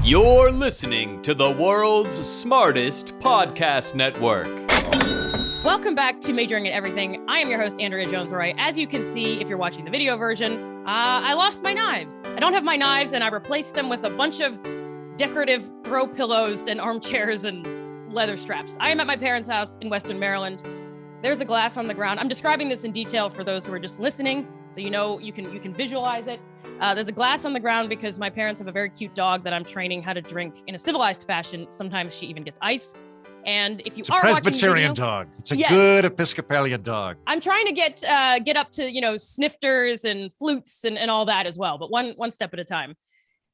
You're listening to the world's smartest podcast network. Welcome back to Majoring in Everything. I am your host, Andrea Jones-Rooy. As you can see, if you're watching the video version, I lost my knives. I don't have my knives, and I replaced them with a bunch of decorative throw pillows and armchairs and leather straps. I am at my parents' house in Western Maryland. There's a glass on the ground. I'm describing this in detail for those who are just listening, so you know you can visualize it. There's a glass on the ground because my parents have a very cute dog that I'm training how to drink in a civilized fashion. Sometimes she even gets ice. And if you It's are a Presbyterian watching the video, dog. It's a good Episcopalian dog. I'm trying to get up to, snifters and flutes and all that as well, but one step at a time.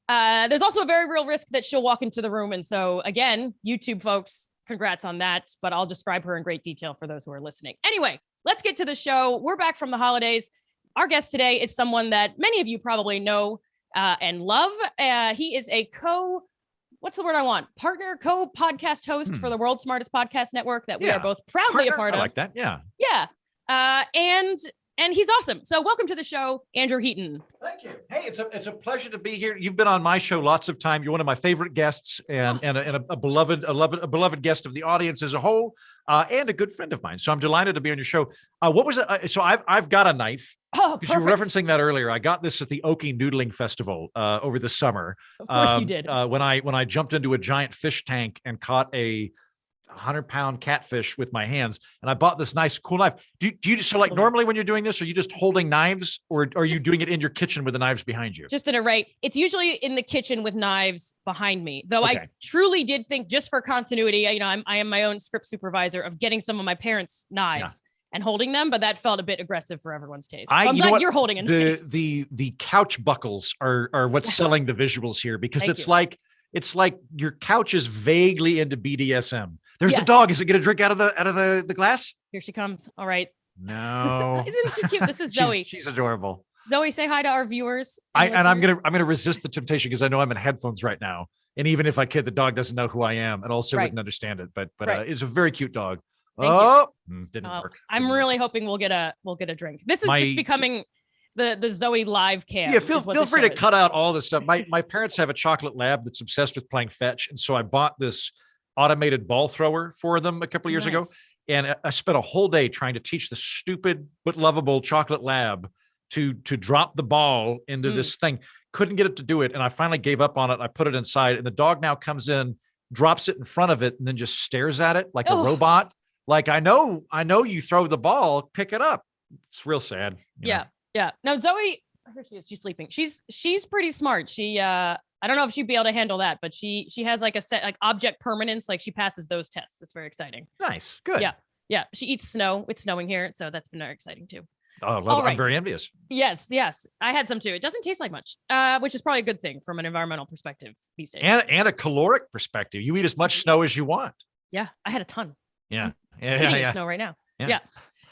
There's also a very real risk that she'll walk into the room. And so again, YouTube folks, congrats on that, but I'll describe her in great detail for those who are listening. Anyway, let's get to the show. We're back from the holidays. Our guest today is someone that many of you probably know and love. He is a partner, co-podcast host for the world's smartest podcast network that we are both proudly a part of. I like that. Yeah. Yeah. And he's awesome. So welcome to the show, Andrew Heaton. Thank you. Hey, it's a pleasure to be here. You've been on my show lots of time. You're one of my favorite guests and a beloved guest of the audience as a whole, and a good friend of mine. So I'm delighted to be on your show. What was it? So I've got a knife. Oh, because you were referencing that earlier. I got this at the Okie Noodling Festival over the summer. Of course you did. When I jumped into a giant fish tank and caught a 100-pound catfish with my hands, and I bought this nice, cool knife. Do you so like normally when you're doing this, are you just holding knives, or are you doing it in your kitchen with the knives behind you? Just an array. It's usually in the kitchen with knives behind me. Though I truly did think, just for continuity, I am my own script supervisor of getting some of my parents' knives. And holding them, but that felt a bit aggressive for everyone's taste. I'm glad you're holding a knife. The couch buckles are what's selling the visuals here, because it's like your couch is vaguely into BDSM. There's the dog. Is it going to drink out of the glass? Here she comes. All right. No. Isn't she cute? This is Zoe. She's adorable. Zoe, say hi to our viewers. I'm gonna resist the temptation because I know I'm in headphones right now, and even if I could, the dog doesn't know who I am, and also wouldn't understand it. But it's a very cute dog. Didn't work. I'm really hoping we'll get a drink. This is just becoming the Zoe live cam. Yeah, feel free to cut out all this stuff. My parents have a chocolate lab that's obsessed with playing fetch, and so I bought this automated ball thrower for them a couple of years ago, and I spent a whole day trying to teach the stupid but lovable chocolate lab to drop the ball into this thing. Couldn't get it to do it, and I finally gave up on it. I put it inside, and the dog now comes in, drops it in front of it, and then just stares at it like a robot. Like, I know you throw the ball, pick it up. It's real sad. Yeah. Now Zoe, here she is. She's sleeping. She's pretty smart. She I don't know if she'd be able to handle that, but she has like a set, like object permanence. Like, she passes those tests. It's very exciting. Nice. Good. Yeah. She eats snow. It's snowing here, so that's been very exciting too. Oh, I'm very envious. Yes. I had some too. It doesn't taste like much, which is probably a good thing from an environmental perspective these days. And a caloric perspective. You eat as much snow as you want. Yeah, I had a ton. Yeah. Sitting in snow right now. Yeah.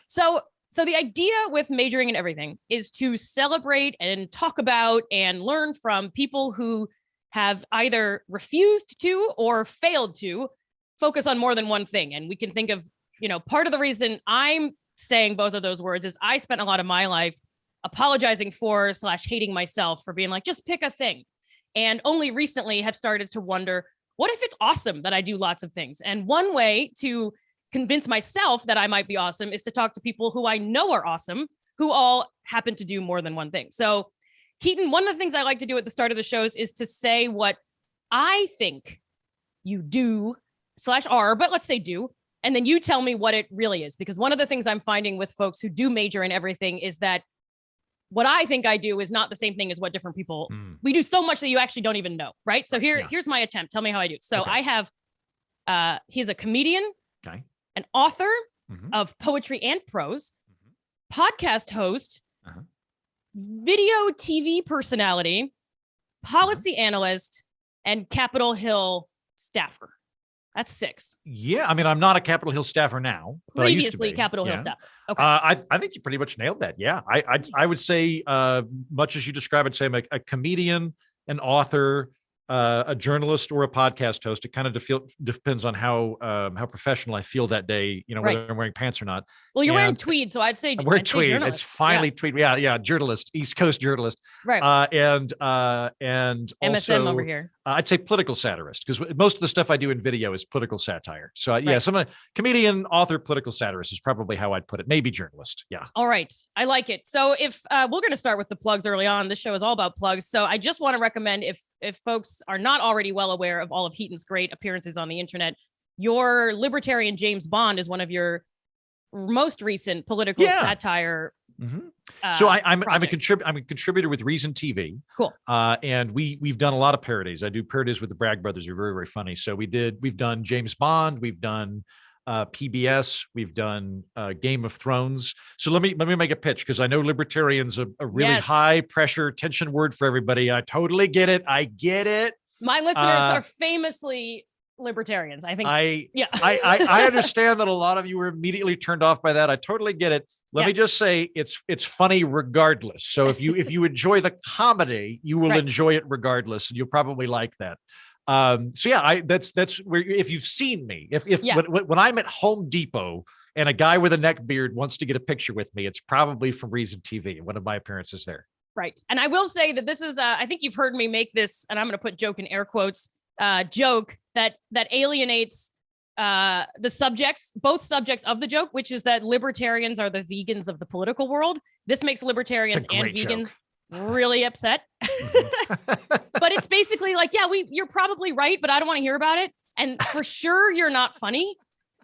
So the idea with Majoring in Everything is to celebrate and talk about and learn from people who have either refused to or failed to focus on more than one thing. And we can think of, part of the reason I'm saying both of those words is I spent a lot of my life apologizing for / hating myself for being like, just pick a thing. And only recently have started to wonder, what if it's awesome that I do lots of things? And one way to convince myself that I might be awesome is to talk to people who I know are awesome, who all happen to do more than one thing. So Heaton, one of the things I like to do at the start of the shows is to say what I think you do / are, but let's say do. And then you tell me what it really is. Because one of the things I'm finding with folks who do major in everything is that what I think I do is not the same thing as what different people, we do so much that you actually don't even know. Right. So here's my attempt. Tell me how I do. So I have, he's a comedian, an author of poetry and prose, podcast host, video TV personality, policy analyst, and Capitol Hill staffer. That's 6. Yeah, I mean, I'm not a Capitol Hill staffer now, but previously I used to be. Capitol Hill staffer. Okay, I think you pretty much nailed that. Yeah, I would say, much as you describe it, say I'm a comedian, an author, a journalist or a podcast host. It kind of depends on how professional I feel that day, whether I'm wearing pants or not. Well, you're wearing tweed, so I'd say I'm wearing tweed. Journalist. It's finally tweed. Yeah, journalist, East Coast journalist. Right. And MSM also, over here. I'd say political satirist, because most of the stuff I do in video is political satire. So yeah, comedian, author, political satirist is probably how I'd put it. Maybe journalist. Yeah. All right. I like it. So if we're going to start with the plugs early on, this show is all about plugs. So I just want to recommend, if folks are not already well aware of all of Heaton's great appearances on the internet, your libertarian James Bond is one of your most recent political satire. So I'm a contributor with Reason TV. Cool. And we've done a lot of parodies. I do parodies with the Bragg brothers. They're very, very funny. So we've done James Bond, we've done PBS, we've done Game of Thrones. So let me make a pitch, because I know libertarian's a really high pressure tension word for everybody. I totally get it. I get it. My listeners are famously libertarians. I think. I understand that a lot of you were immediately turned off by that. I totally get it. Let me just say it's funny regardless. So if you enjoy the comedy, you will enjoy it regardless, and you'll probably like that. That's where, if you've seen me, when I'm at Home Depot and a guy with a neck beard wants to get a picture with me, it's probably from Reason TV, one of my appearances there. Right. And I will say that this is, I think you've heard me make this, and I'm going to put joke in air quotes, joke that alienates the subjects, both subjects of the joke, which is that libertarians are the vegans of the political world. This makes libertarians and vegans really upset. But it's basically like, you're probably right, but I don't want to hear about it. And for sure, you're not funny.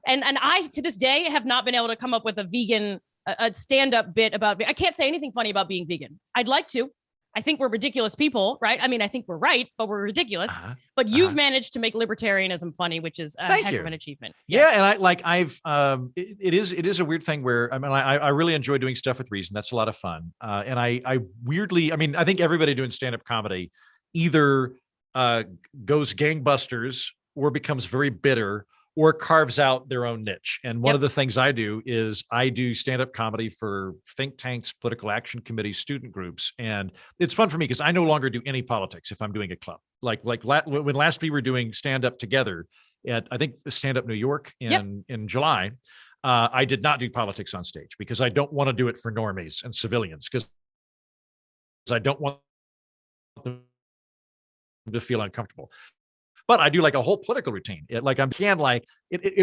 And I, to this day, have not been able to come up with a vegan, a stand-up bit about, I can't say anything funny about being vegan. I'd like to. I think we're ridiculous people, right? I mean, I think we're right, but we're ridiculous. But you've managed to make libertarianism funny, which is a heck of an achievement. Yeah, and it is a weird thing where, I mean, I really enjoy doing stuff with Reason. That's a lot of fun. And I weirdly, I mean, I think everybody doing stand-up comedy either goes gangbusters or becomes very bitter or carves out their own niche. And one of the things I do is I do stand-up comedy for think tanks, political action committees, student groups. And it's fun for me because I no longer do any politics if I'm doing a club. When last we were doing stand-up together at, I think, the Stand Up New York in July, I did not do politics on stage because I don't want to do it for normies and civilians, because I don't want them to feel uncomfortable. But I do like a whole political routine. It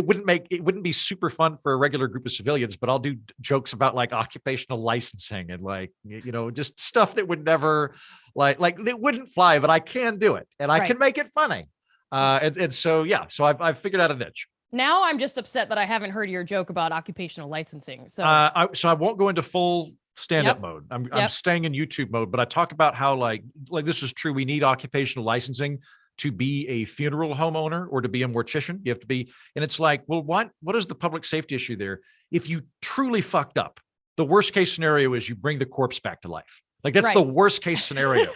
wouldn't be super fun for a regular group of civilians, but I'll do jokes about like occupational licensing and just stuff that would never it wouldn't fly, but I can do it and I can make it funny. So I've figured out a niche. Now I'm just upset that I haven't heard your joke about occupational licensing. So I won't go into full stand-up mode. I'm staying in YouTube mode, but I talk about how like this is true. We need occupational licensing to be a funeral home owner or to be a mortician. You have to be, and it's like, well, what is the public safety issue there? If you truly fucked up, the worst case scenario is you bring the corpse back to life. Like that's the worst case scenario.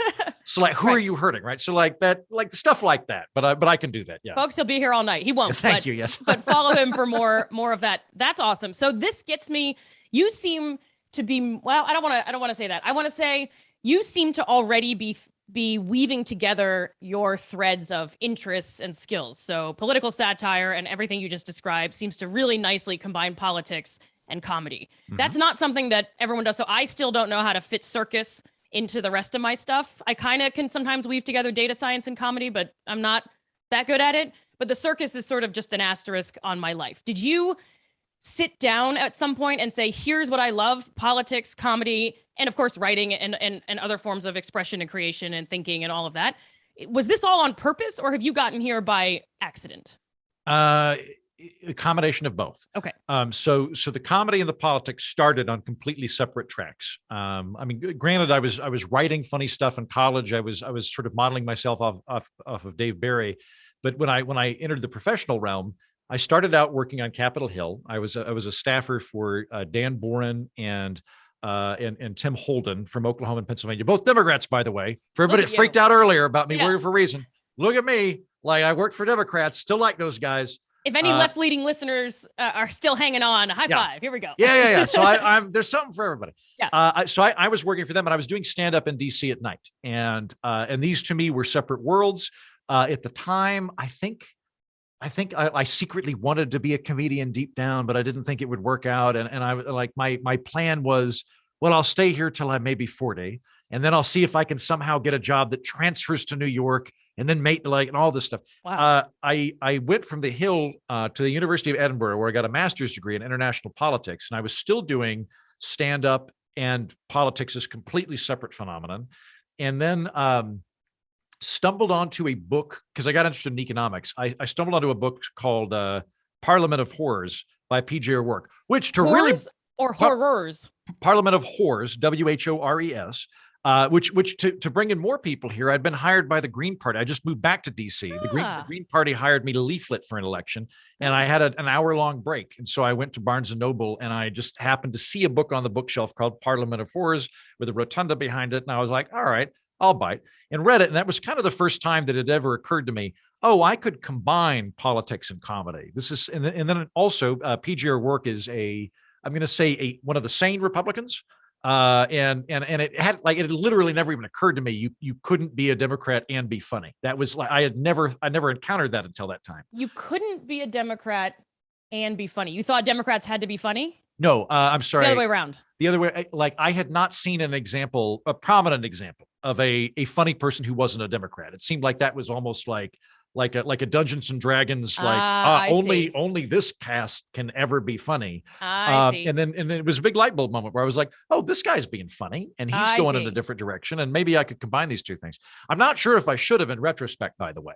So like, who are you hurting? Right. So like that, like stuff like that, but I can do that. Yeah. Folks, he'll be here all night. He won't. Thank you. Yes. But follow him for more of that. That's awesome. So this gets me, you seem to be, well, I don't want to say that. I want to say you seem to already be weaving together your threads of interests and skills. So political satire and everything you just described seems to really nicely combine politics and comedy. That's not something that everyone does. So I still don't know how to fit circus into the rest of my stuff. I kind of can sometimes weave together data science and comedy, but I'm not that good at it. But the circus is sort of just an asterisk on my life. Did you sit down at some point and say, here's what I love: politics, comedy, and of course, writing and other forms of expression and creation and thinking and all of that? Was this all on purpose, or have you gotten here by accident? A combination of both. Okay. So the comedy and the politics started on completely separate tracks. I mean, granted, I was writing funny stuff in college. I was sort of modeling myself off of Dave Barry, but when I entered the professional realm, I started out working on Capitol Hill. I was a staffer for Dan Boren and Tim Holden from Oklahoma and Pennsylvania, both Democrats, by the way. For everybody that freaked out earlier about me working for Reason, look at me. Like I worked for Democrats, still like those guys. If any left-leaning listeners are still hanging on, high five. Here we go. Yeah. So I'm there's something for everybody. Yeah. So I was working for them, and I was doing stand-up in DC at night, and these to me were separate worlds. At the time, I think I secretly wanted to be a comedian deep down, but I didn't think it would work out. And I like my plan was, well, I'll stay here till I'm maybe 40, and then I'll see if I can somehow get a job that transfers to New York, and then and all this stuff. Wow. I went from the Hill to the University of Edinburgh, where I got a master's degree in international politics, and I was still doing stand up, and politics is completely separate phenomenon. And then stumbled onto a book because I got interested in economics. I stumbled onto a book called Parliament of Horrors by P.J. O'Rourke, which to Horrors or horrors? Parliament of Whores, WHORES, which to bring in more people here, I'd been hired by the Green Party. I just moved back to DC. The Green Party hired me to leaflet for an election, and I had an hour-long break. And so I went to Barnes & Noble, and I just happened to see a book on the bookshelf called Parliament of Whores with a rotunda behind it. And I was like, all right, I'll bite, and read it. And that was kind of the first time that it ever occurred to me, oh, I could combine politics and comedy. And then also P.J. O'Rourke is I'm going to say one of the sane Republicans. And it literally never even occurred to me you couldn't be a Democrat and be funny. That was like I never encountered that until that time. You couldn't be a Democrat and be funny. You thought Democrats had to be funny? No, I'm sorry. The other way around. The other way, like I had not seen a prominent example of a funny person who wasn't a Democrat. It seemed like that was almost like a Dungeons and Dragons, only this cast can ever be funny. I see. And then it was a big light bulb moment where I was like, oh, this guy's being funny and he's going in a different direction. And maybe I could combine these two things. I'm not sure if I should have in retrospect, by the way,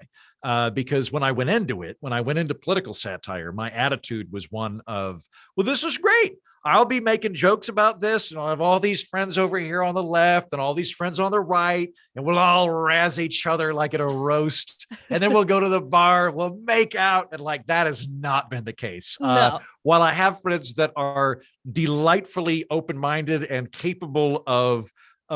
because when I went into political satire, my attitude was one of, well, this is great. I'll be making jokes about this, and I'll have all these friends over here on the left and all these friends on the right, and we'll all razz each other like at a roast, and then we'll go to the bar, we'll make out, and like that has not been the case. No. While I have friends that are delightfully open-minded and capable of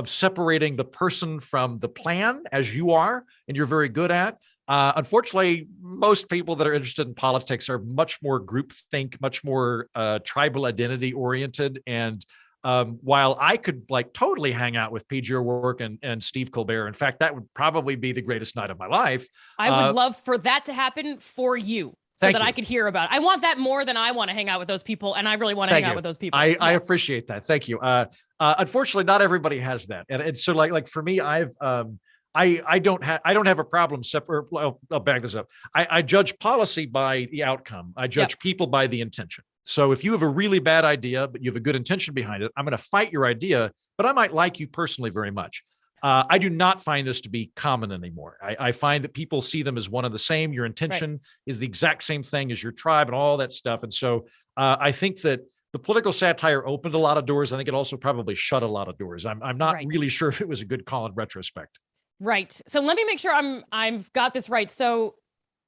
separating the person from the plan, as you are, and you're very good at, unfortunately, most people that are interested in politics are much more groupthink, much more tribal identity oriented. And while I could like totally hang out with P.J. O'Rourke and Steve Colbert, in fact, that would probably be the greatest night of my life. I would love for that to happen for you. So that I could hear about it. I want that more than I want to hang out with those people, and I really want to hang out with those people. I appreciate that. Thank you. Unfortunately, not everybody has that, and so like for me, I don't have a problem separate. Well, I'll back this up. I judge policy by the outcome. I judge people by the intention. So if you have a really bad idea, but you have a good intention behind it, I'm going to fight your idea, but I might like you personally very much. I do not find this to be common anymore. I find that people see them as one and the same. Your intention is the exact same thing as your tribe and all that stuff. And so I think that the political satire opened a lot of doors. I think it also probably shut a lot of doors. I'm not really sure if it was a good call in retrospect. Right. So let me make sure I've got this right. So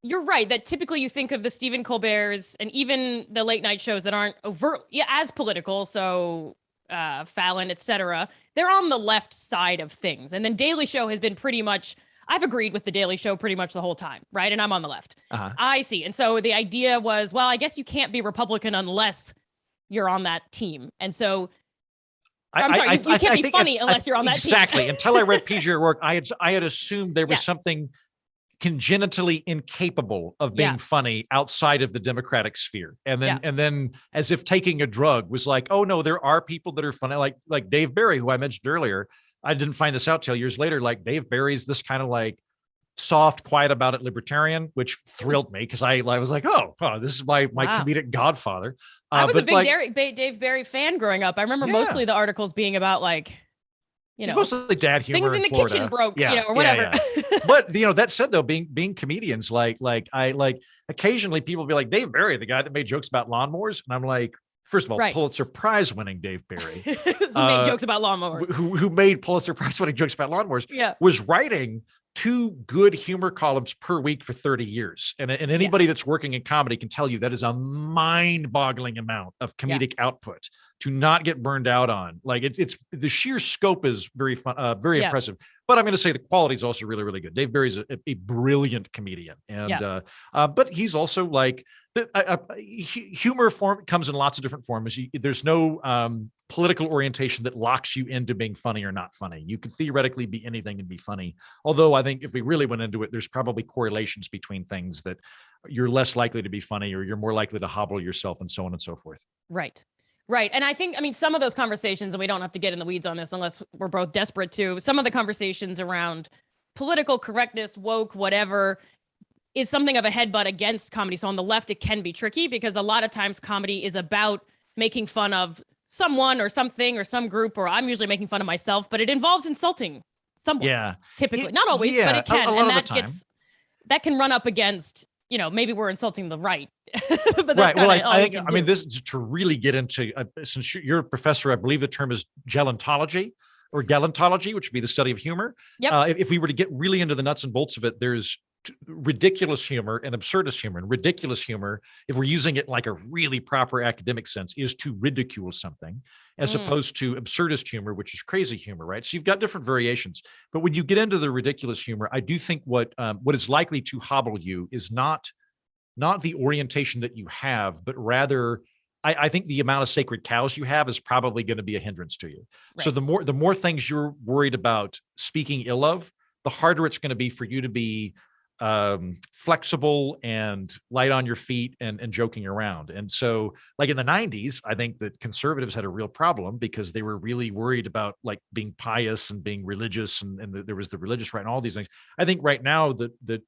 you're right that typically you think of the Stephen Colbert's and even the late night shows that aren't overtly as political. So Fallon, etc. They're on the left side of things. And then Daily Show has been pretty much, I've agreed with the Daily Show pretty much the whole time, right? And I'm on the left. I see. And so the idea was, well, I guess you can't be Republican unless you're on that team. And so I'm sorry, you can't be funny unless you're on that team. Exactly. Until I read P.J. O'Rourke, I had assumed there was something congenitally incapable of being funny outside of the Democratic sphere. And then as if taking a drug was like, oh no, there are people that are funny, like Dave Barry, who I mentioned earlier. I didn't find this out till years later. Like Dave Barry's this kind of like soft, quiet about it libertarian, which thrilled me because I was like, oh, this is my comedic godfather. I was a big Dave Barry fan growing up. I remember mostly the articles being about like, you know, it's mostly dad humor. Things in the Florida. kitchen broke, or whatever. But that said, though, being comedians, like occasionally people be like, Dave Barry, the guy that made jokes about lawnmowers, and I'm like, first of all, Pulitzer Prize winning Dave Barry, who made jokes about lawnmowers, who made Pulitzer Prize winning jokes about lawnmowers, was writing 2 good humor columns per week for 30 years. And anybody that's working in comedy can tell you that is a mind-boggling amount of comedic output to not get burned out on. Like it's the sheer scope is very fun, very impressive. But I'm going to say the quality is also really, really good. Dave Barry's a brilliant comedian. And but he's also like humor comes in lots of different forms. There's no political orientation that locks you into being funny or not funny. You can theoretically be anything and be funny. Although I think if we really went into it, there's probably correlations between things that you're less likely to be funny or you're more likely to hobble yourself and so on and so forth. Right. Right. And I think, some of those conversations, and we don't have to get in the weeds on this unless we're both desperate to, some of the conversations around political correctness, woke, whatever, is something of a headbutt against comedy. So on the left, it can be tricky because a lot of times comedy is about making fun of someone or something or some group, or I'm usually making fun of myself, but it involves insulting someone. Yeah. Typically. Not always, but it can. And that can run up against, maybe we're insulting the right. But right. Well, I mean, this is to really get into, since you're a professor, I believe the term is gelantology or galantology, which would be the study of humor. Yep. If we were to get really into the nuts and bolts of it, there's ridiculous humor and absurdist humor. And ridiculous humor, if we're using it in like a really proper academic sense, is to ridicule something, as opposed to absurdist humor, which is crazy humor, right? So you've got different variations. But when you get into the ridiculous humor, I do think what is likely to hobble you is not the orientation that you have, but rather I think the amount of sacred cows you have is probably going to be a hindrance to you. Right. So the more things you're worried about speaking ill of, the harder it's going to be for you to be flexible and light on your feet and joking around. And so like in the 90s, I think that conservatives had a real problem because they were really worried about like being pious and being religious and there was the religious right and all these things. I think right now that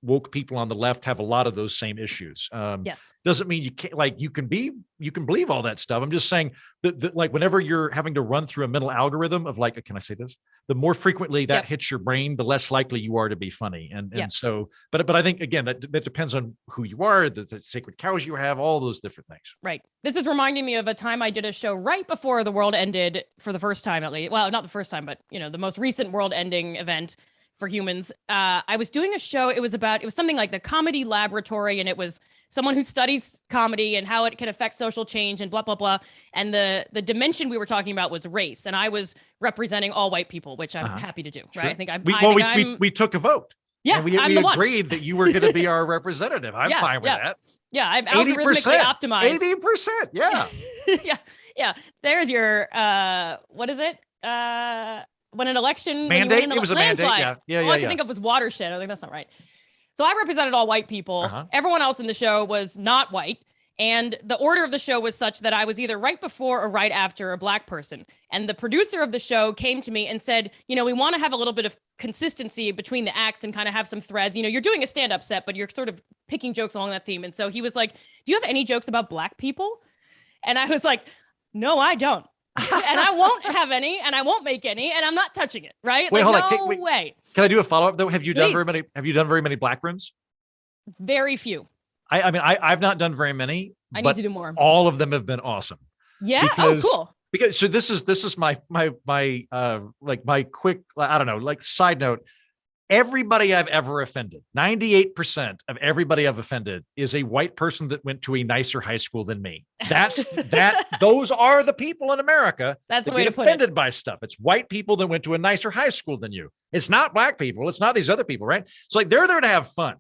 woke people on the left have a lot of those same issues. Yes. Doesn't mean you can't, like, you can believe all that stuff. I'm just saying that like whenever you're having to run through a mental algorithm of like, can I say this? The more frequently that hits your brain, the less likely you are to be funny. And so, but I think again, that depends on who you are, the sacred cows you have, all those different things. Right. This is reminding me of a time I did a show right before the world ended for the first time, at least. Well, not the first time, but the most recent world ending event for humans. I was doing a show. It was something like the Comedy Laboratory, and it was someone who studies comedy and how it can affect social change and blah, blah, blah. And the dimension we were talking about was race. And I was representing all white people, which I'm happy to do. Right. Sure. I think we took a vote. Yeah. We agreed that you were going to be our representative. I'm fine with that. Yeah. I'm algorithmically optimized. 80%. Yeah. Yeah. There's your, what is it? When an election mandate, it was a landslide. Mandate. Yeah. All I could think of was watershed. I think that's not right. So I represented all white people. Everyone else in the show was not white. And the order of the show was such that I was either right before or right after a black person. And the producer of the show came to me and said, we want to have a little bit of consistency between the acts and kind of have some threads. You're doing a stand-up set, but you're sort of picking jokes along that theme. And so he was like, do you have any jokes about black people? And I was like, no, I don't. And I won't have any, and I won't make any, and I'm not touching it. Right? Wait, hold on. No way. Can I do a follow-up though? Have you done very many black rooms? Very few. I mean, I've not done very many. I need to do more. All of them have been awesome. Yeah. Cool. Because so this is my like my quick, I don't know, like side note. Everybody I've ever offended, 98% of everybody I've offended is a white person that went to a nicer high school than me. Those are the people in America that the way to put it. Offended by stuff. It's white people that went to a nicer high school than you. It's not black people. It's not these other people, right? So like they're there to have fun.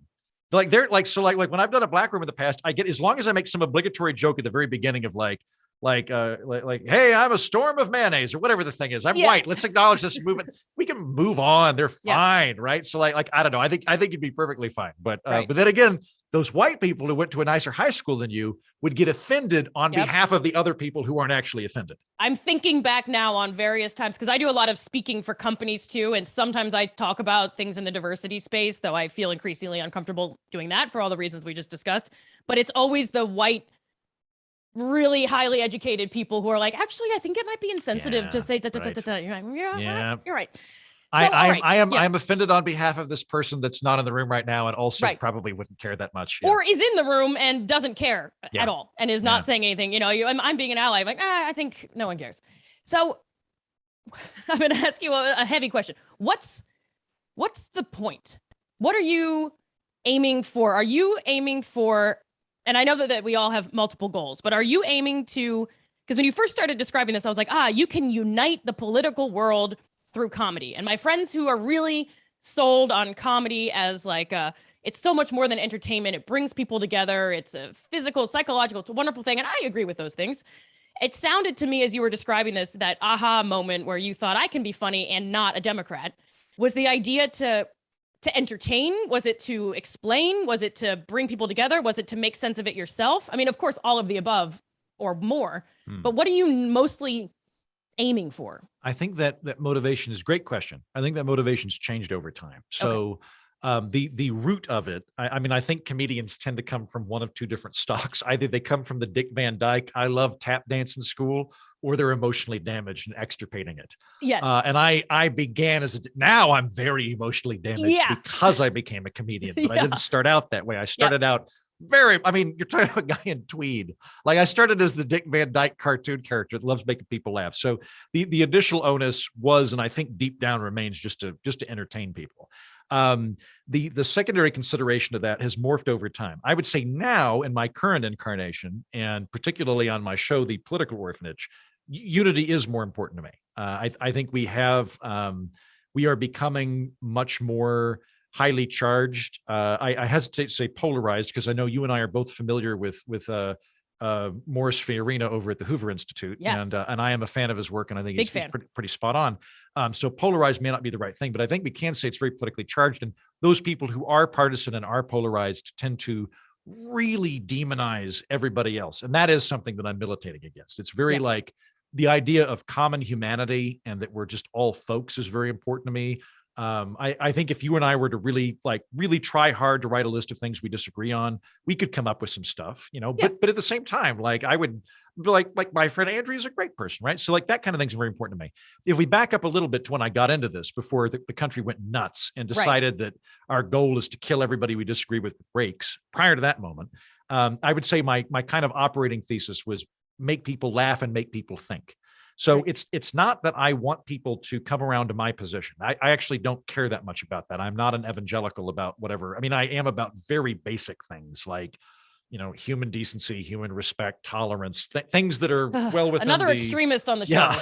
Like they're like, so like when I've done a black room in the past, I get, as long as I make some obligatory joke at the very beginning of like, hey, I'm a storm of mayonnaise or whatever the thing is. I'm white. Let's acknowledge this movement. We can move on. They're fine, right? So like I don't know. I think you'd be perfectly fine. But but then again, those white people who went to a nicer high school than you would get offended on behalf of the other people who aren't actually offended. I'm thinking back now on various times because I do a lot of speaking for companies too, and sometimes I talk about things in the diversity space, though I feel increasingly uncomfortable doing that for all the reasons we just discussed. But it's always the white, really highly educated people who are like, actually, I think it might be insensitive to say You're right. So, I'm offended on behalf of this person that's not in the room right now and also probably wouldn't care that much. Or is in the room and doesn't care at all and is not saying anything. I'm being an ally. I'm like, I think no one cares. So I'm going to ask you a heavy question. What's the point? What are you aiming for? Are you aiming for, and I know that we all have multiple goals, but are you aiming to, because when you first started describing this, I was like, you can unite the political world through comedy. And my friends who are really sold on comedy as like it's so much more than entertainment. It brings people together. It's a physical, psychological, it's a wonderful thing. And I agree with those things. It sounded to me as you were describing this, that aha moment where you thought I can be funny and not a Democrat. Was the idea to entertain? Was it to explain? Was it to bring people together? Was it to make sense of it yourself? I mean, of course, all of the above or more, but what are you mostly aiming for? I think that motivation is a great question. I think that motivation's changed over time. So the root of it, I mean, I think comedians tend to come from one of two different stocks. Either they come from the Dick Van Dyke, I love tap dance in school, or they're emotionally damaged and extirpating it. Yes. And I began now I'm very emotionally damaged because I became a comedian, but I didn't start out that way. I started out I mean, you're talking about a guy in tweed. Like I started as the Dick Van Dyke cartoon character that loves making people laugh. So the initial onus was, and I think deep down remains, just to entertain people. The secondary consideration of that has morphed over time. I would say now in my current incarnation, and particularly on my show, The Political Orphanage, unity is more important to me. I think we are becoming much more highly charged. I hesitate to say polarized because I know you and I are both familiar with Morris Fiorina over at the Hoover Institute. Yes. And I am a fan of his work, and I think he's pretty spot on. So polarized may not be the right thing, but I think we can say it's very politically charged. And those people who are partisan and are polarized tend to really demonize everybody else. And that is something that I'm militating against. It's very like the idea of common humanity and that we're just all folks is very important to me. I think if you and I were to really try hard to write a list of things we disagree on, we could come up with some stuff, but at the same time, like I would be like my friend Andrew is a great person, right? So like that kind of thing is very important to me. If we back up a little bit to when I got into this, before the country went nuts and decided that our goal is to kill everybody we disagree with rakes, prior to that moment, I would say my kind of operating thesis was make people laugh and make people think. So it's not that I want people to come around to my position. I actually don't care that much about that. I'm not an evangelical about whatever. I mean, I am about very basic things like, human decency, human respect, tolerance, things that are well within another extremist on the show.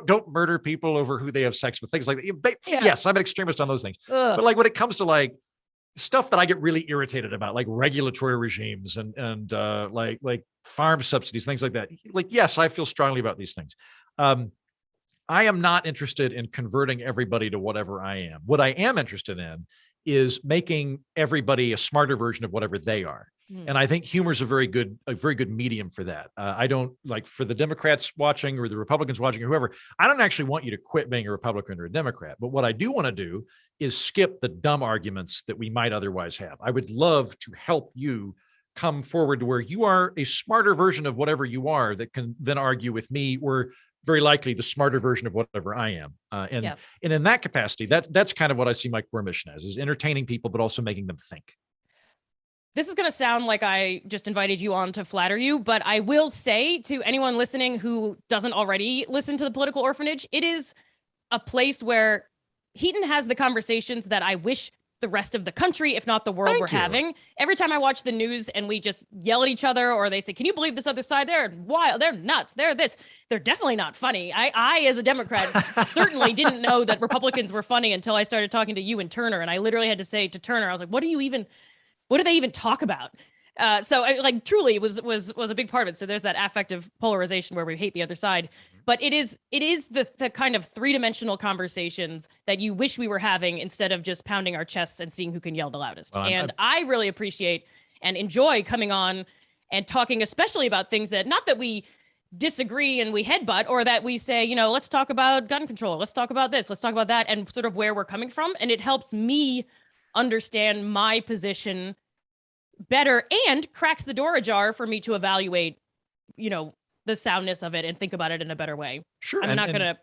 Don't murder people over who they have sex with, things like that. Yes, I'm an extremist on those things. But like when it comes to like stuff that I get really irritated about, like regulatory regimes and like farm subsidies, things like that. Like, yes, I feel strongly about these things. I am not interested in converting everybody to whatever I am. What I am interested in is making everybody a smarter version of whatever they are. And I think humor is a very good medium for that. I don't like for the Democrats watching or the Republicans watching or whoever, I don't actually want you to quit being a Republican or a Democrat. But what I do want to do is skip the dumb arguments that we might otherwise have. I would love to help you come forward to where you are a smarter version of whatever you are that can then argue with me, or very likely the smarter version of whatever I am. And in that capacity, that's kind of what I see my core mission as, is entertaining people, but also making them think. This is going to sound like I just invited you on to flatter you, but I will say to anyone listening who doesn't already listen to The Political Orphanage, it is a place where Heaton has the conversations that I wish the rest of the country, if not the world, were having. Every time I watch the news and we just yell at each other, or they say, can you believe this other side? They're wild. They're nuts. They're this. They're definitely not funny. I as a Democrat, certainly didn't know that Republicans were funny until I started talking to you and Turner. And I literally had to say to Turner, I was like, what do they even talk about? So I truly was a big part of it. So there's that affective polarization where we hate the other side, but it is the kind of three-dimensional conversations that you wish we were having instead of just pounding our chests and seeing who can yell the loudest. Well, I really appreciate and enjoy coming on and talking, especially about things that, not that we disagree and we headbutt, or that we say, let's talk about gun control. Let's talk about this. Let's talk about that, and sort of where we're coming from. And it helps me understand my position better and cracks the door ajar for me to evaluate, the soundness of it and think about it in a better way. Sure. I'm not going to,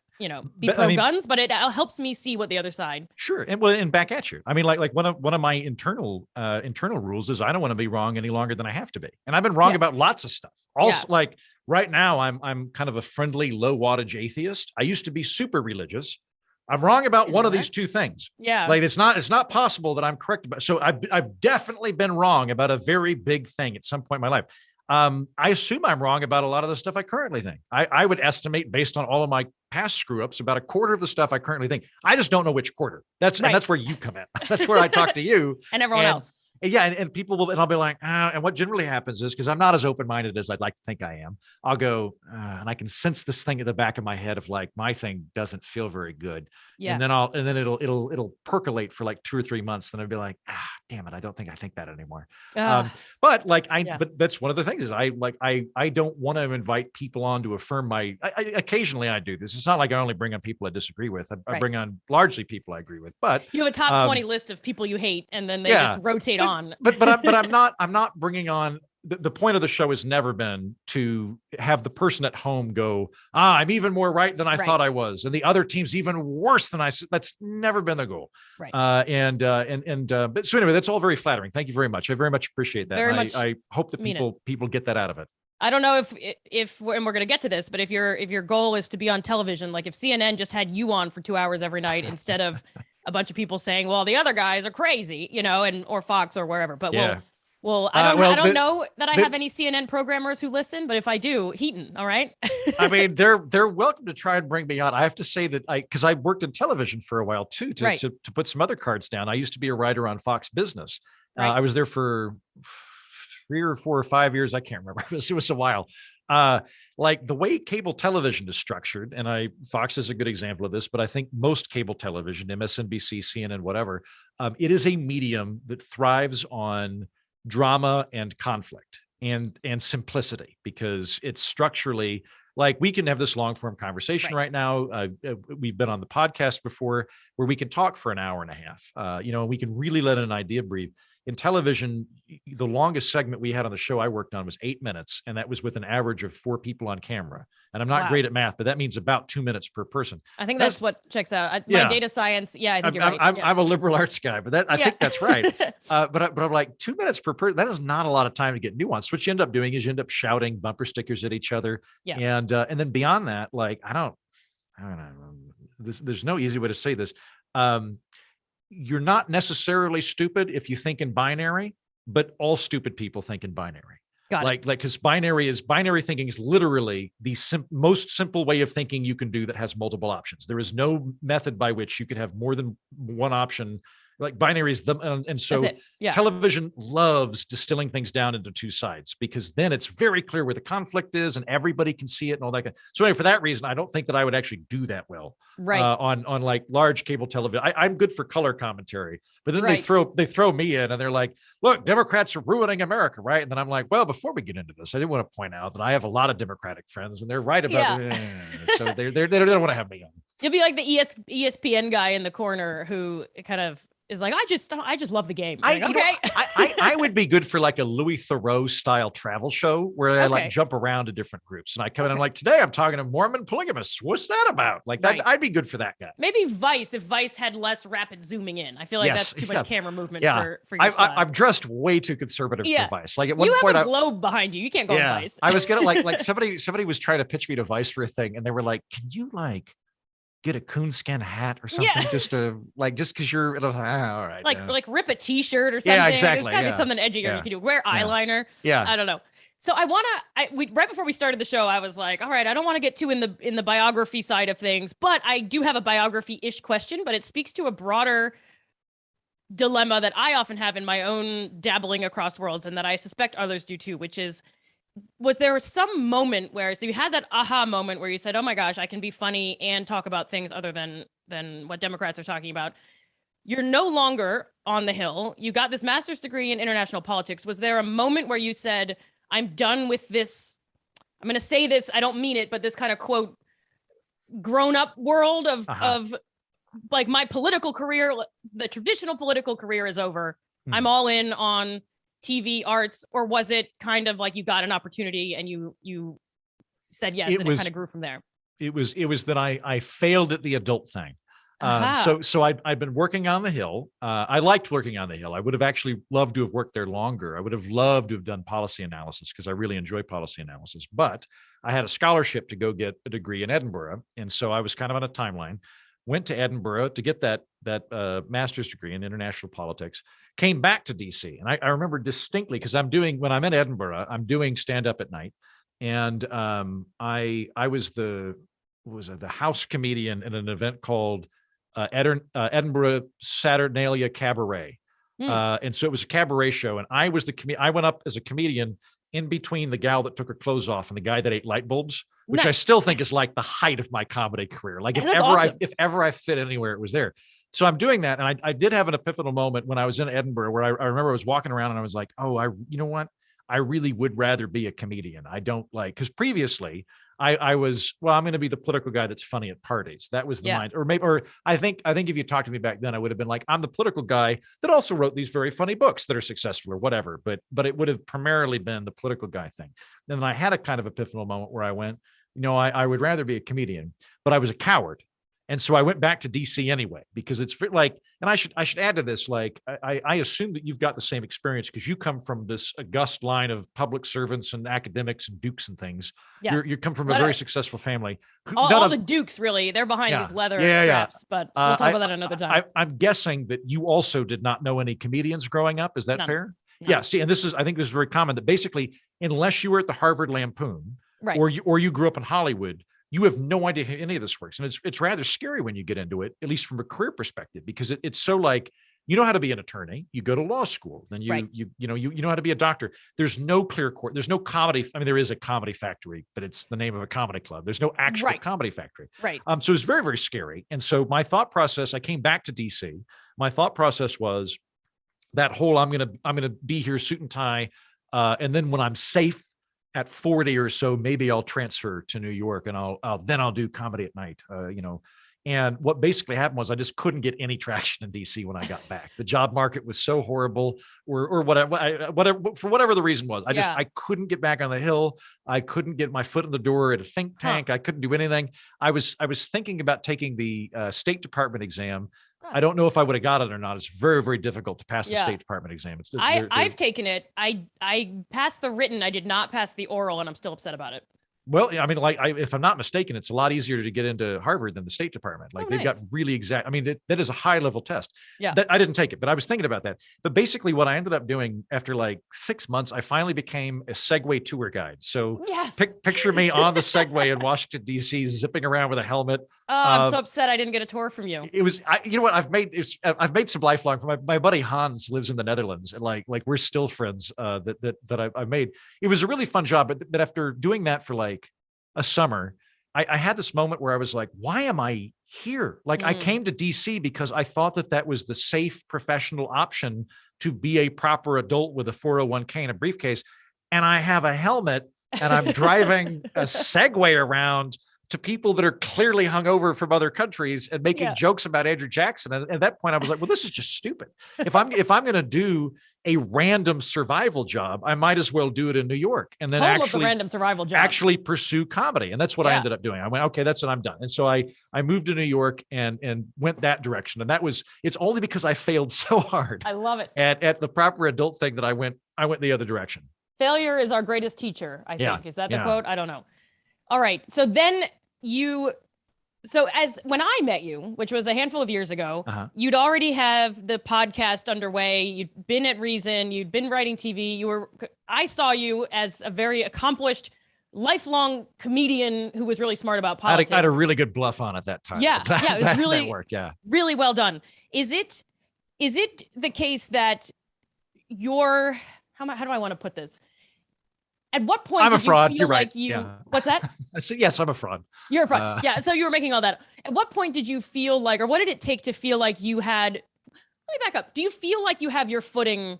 be pro guns, but it helps me see what the other side. Sure. And back at you. I mean, like one of my internal rules is I don't want to be wrong any longer than I have to be. And I've been wrong about lots of stuff. Also, like right now I'm kind of a friendly, low wattage atheist. I used to be super religious. I'm wrong about one of these two things. Yeah. Like it's not possible that I'm correct about. So I've definitely been wrong about a very big thing at some point in my life. I assume I'm wrong about a lot of the stuff I currently think. I would estimate, based on all of my past screw ups, about a quarter of the stuff I currently think. I just don't know which quarter. And that's where you come in. That's where I talk to you and everyone else. Yeah, and people will, and I'll be like, and what generally happens is, because I'm not as open-minded as I'd like to think I am, I'll go, and I can sense this thing at the back of my head of like, my thing doesn't feel very good. Yeah. And then it'll percolate for like 2 or 3 months. Then I'll be like, damn it, I don't think I think that anymore. But that's one of the things is I don't want to invite people on to affirm occasionally I do this. It's not like I only bring on people I disagree with. I bring on largely people I agree with, but you have a top 20 list of people you hate, and then they just rotate on. But I'm not bringing on. The point of the show has never been to have the person at home go, I'm even more right than I thought I was, and the other team's even worse than I. That's never been the goal. Right. But so anyway, that's all very flattering. Thank you very much. I very much appreciate that. Very much I hope that people get that out of it. I don't know if and we're going to get to this, but if your goal is to be on television, like if CNN just had you on for 2 hours every night instead of a bunch of people saying, well, the other guys are crazy, or Fox or wherever, but Well, I don't know that I have any CNN programmers who listen, but if I do, Heaton, all right? I mean, they're welcome to try and bring me on. I have to say that because I worked in television for a while too, to put some other cards down. I used to be a writer on Fox Business. I was there for 3 or 4 or 5 years. I can't remember. It was a while. Like the way cable television is structured, and Fox is a good example of this, but I think most cable television, MSNBC, CNN, whatever, it is a medium that thrives on drama and conflict and simplicity, because it's structurally like we can have this long form conversation right now. We've been on the podcast before where we can talk for an hour and a half, and we can really let an idea breathe. In television, the longest segment we had on the show I worked on was 8 minutes, and that was with an average of 4 people on camera. And I'm not great at math, but that means about 2 minutes per person. I think that's what checks out. My data science, I think you're right. I'm a liberal arts guy, but I think that's right. But I'm like 2 minutes per person. That is not a lot of time to get nuanced. What you end up doing is you end up shouting bumper stickers at each other, and then beyond that, like I don't know. There's no easy way to say this. You're not necessarily stupid if you think in binary, but all stupid people think in binary. Because binary thinking is literally the most simple way of thinking you can do that has multiple options. There is no method by which you could have more than one option. Like binary is them, and so television loves distilling things down into 2 sides, because then it's very clear where the conflict is, and everybody can see it and all that. So anyway, for that reason, I don't think that I would actually do that well, on like large cable television. I'm good for color commentary, but then they throw me in, and they're like, "Look, Democrats are ruining America," right? And then I'm like, "Well, before we get into this, I did want to point out that I have a lot of Democratic friends, and they're right about it." So they don't want to have me on. You'll be like the ESPN guy in the corner who kind of is like, I just love the game. I would be good for like a Louis Theroux style travel show where I like jump around to different groups, and I come in and I'm like, today I'm talking to Mormon polygamists. What's that about? Like that, I'd be good for that guy. Maybe Vice, if Vice had less rapid zooming in. I feel like that's too much camera movement for your style. I'm dressed way too conservative for Vice. Like at one point, you have a globe behind you. You can't go on Vice. I was gonna like somebody was trying to pitch me to Vice for a thing, and they were like, can you like get a coonskin hat or something just because you're all right. Like rip a t-shirt or something. Yeah, exactly. There's gotta be something edgier you can do. Wear eyeliner. Yeah. I don't know. So right before we started the show, I was like, all right, I don't want to get too in the biography side of things, but I do have a biography-ish question, but it speaks to a broader dilemma that I often have in my own dabbling across worlds, and that I suspect others do too, which is, was there some moment where, so you had that aha moment where you said, oh my gosh, I can be funny and talk about things other than what Democrats are talking about. You're no longer on the Hill. You got this master's degree in international politics. Was there a moment where you said, I'm done with this, I'm going to say this, I don't mean it, but this kind of quote, grown up world of like my political career, the traditional political career is over. I'm all in on TV, arts, or was it kind of like you got an opportunity and you said yes, and it kind of grew from there? It was that I failed at the adult thing. So I've been working on the Hill. I liked working on the Hill. I would have actually loved to have worked there longer. I would have loved to have done policy analysis because I really enjoy policy analysis. But I had a scholarship to go get a degree in Edinburgh, and so I was kind of on a timeline. went to Edinburgh to get that master's degree in international politics, came back to DC. And I remember distinctly, because when I'm in Edinburgh, I'm doing stand-up at night. And I was the house comedian in an event called Edinburgh Saturnalia Cabaret. And so it was a cabaret show, and I was I went up as a comedian in between the gal that took her clothes off and the guy that ate light bulbs, which I still think is like the height of my comedy career. Like if ever I fit anywhere, it was there. So I'm doing that. And I did have an epiphanal moment when I was in Edinburgh where I remember I was walking around and I was like, oh, you know what? I really would rather be a comedian. I don't like, because previously I was, well, I'm going to be the political guy that's funny at parties. That was the mind, or I think if you talked to me back then, I would have been like, I'm the political guy that also wrote these very funny books that are successful or whatever. But it would have primarily been the political guy thing. And then I had a kind of epiphanal moment where I went, I would rather be a comedian, but I was a coward. And so I went back to DC anyway, because it's like, and I should add to this, like, I assume that you've got the same experience because you come from this august line of public servants and academics and dukes and things. Yeah. You come from a very successful family. All the dukes, really, they're behind these leather straps, but we'll talk about that another time. I'm guessing that you also did not know any comedians growing up. Is that fair? No. Yeah. See, and I think this is very common, that basically, unless you were at the Harvard Lampoon, right, or you grew up in Hollywood, you have no idea how any of this works. And it's rather scary when you get into it, at least from a career perspective, because it's so like, you know how to be an attorney, you go to law school, then you know how to be a doctor. There's no clear court. There's no comedy. I mean, there is a Comedy Factory, but it's the name of a comedy club. There's no actual Comedy Factory. Right. So it's very, very scary. And so my thought process, I came back to DC. My thought process was that whole, I'm going to be here suit and tie. And then when I'm safe, at 40 or so, maybe I'll transfer to New York and I'll do comedy at night, And what basically happened was I just couldn't get any traction in DC when I got back. The job market was so horrible, or whatever, for whatever the reason was. I couldn't get back on the Hill. I couldn't get my foot in the door at a think tank. I couldn't do anything. I was thinking about taking the State Department exam. I don't know if I would have got it or not. It's very, very difficult to pass the State Department exam. I've taken it. I passed the written. I did not pass the oral, and I'm still upset about it. Well, I mean, if I'm not mistaken, it's a lot easier to get into Harvard than the State Department. Like they've got really exact. I mean, that is a high level test. Yeah, I didn't take it, but I was thinking about that. But basically, what I ended up doing after like 6 months, I finally became a Segway tour guide. So picture me on the Segway in Washington D.C. zipping around with a helmet. Oh, I'm so upset I didn't get a tour from you. It was, you know what? I've made some lifelong. My buddy Hans lives in the Netherlands, and like we're still friends. That I've made. It was a really fun job, but after doing that for like a summer, I had this moment where I was like, why am I here? Like I came to DC because I thought that was the safe professional option to be a proper adult with a 401k and a briefcase. And I have a helmet and I'm driving a Segway around to people that are clearly hungover from other countries and making jokes about Andrew Jackson. And at that point I was like, well, this is just stupid. If I'm going to do a random survival job, I might as well do it in New York and then actually pursue comedy. And that's what I ended up doing. I went, okay, that's it. I'm done. And so I moved to New York and went that direction. And it's only because I failed so hard. I love it. At the proper adult thing that I went the other direction. Failure is our greatest teacher, I think. Is that the quote? I don't know. All right. So then when I met you, which was a handful of years ago, you'd already have the podcast underway. You'd been at Reason. You'd been writing TV. I saw you as a very accomplished, lifelong comedian who was really smart about politics. I had a really good bluff on at that time. Yeah, it was really, that worked. Yeah, really well done. Is it the case that how do I want to put this? At what point I'm a fraud. You feel You're right. Like you, what's that? I said, yes, I'm a fraud. You're a fraud. So you were making all that. At what point did you feel like, or what did it take to feel like you had, let me back up. Do you feel like you have your footing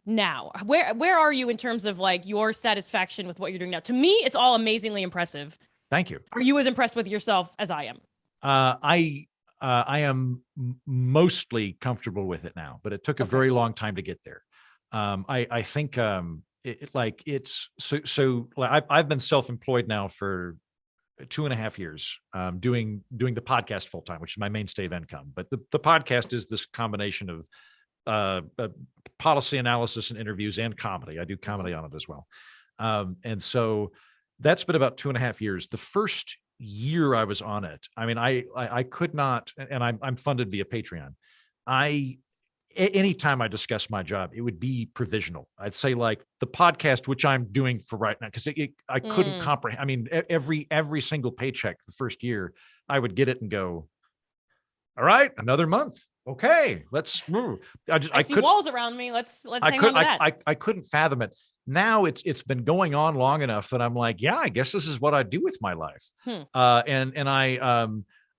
now? Where are you in terms of like your satisfaction with what you're doing now? To me, it's all amazingly impressive. Thank you. Are you as impressed with yourself as I am? I am mostly comfortable with it now, but it took a very long time to get there. I think, I've been self-employed now for 2.5 years, doing the podcast full time, which is my mainstay of income. But the podcast is this combination of policy analysis and interviews and comedy. I do comedy on it as well. And so that's been about 2.5 years. The first year I was on it, I mean, I could not, and I'm funded via Patreon. Anytime I discuss my job, it would be provisional. I'd say like the podcast, which I'm doing for right now, because I couldn't comprehend. I mean, every single paycheck the first year, I would get it and go, all right, another month. Okay, let's move. I see walls around me. Let's hang on to that. I couldn't fathom it. Now it's been going on long enough that I'm like, yeah, I guess this is what I do with my life. And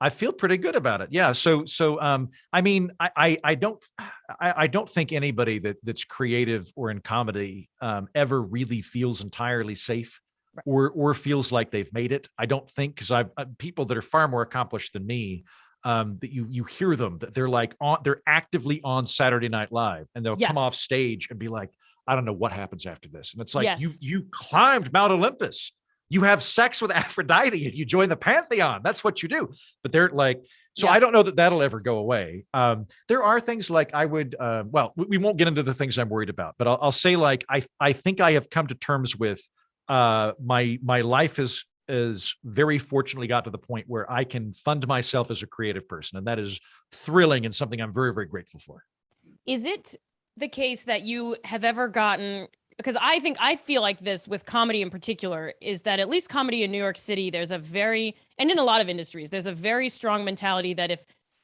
I feel pretty good about it. Yeah. So I mean, I don't think anybody that's creative or in comedy ever really feels entirely safe or feels like they've made it. I don't think, because I've people that are far more accomplished than me, that you hear them, that they're actively on Saturday Night Live, and they'll come off stage and be like, I don't know what happens after this. And it's like, you climbed Mount Olympus. You have sex with Aphrodite and you join the Pantheon. That's what you do. But they're like, so I don't know that that'll ever go away. There are things like I would, well, we won't get into the things I'm worried about, but I'll say like, I think I have come to terms with my life is very fortunately got to the point where I can fund myself as a creative person. And that is thrilling and something I'm very, very grateful for. Is it the case that you have ever gotten, because I feel like this with comedy in particular, is that at least comedy in New York City, there's a very, and in a lot of industries, there's a very strong mentality that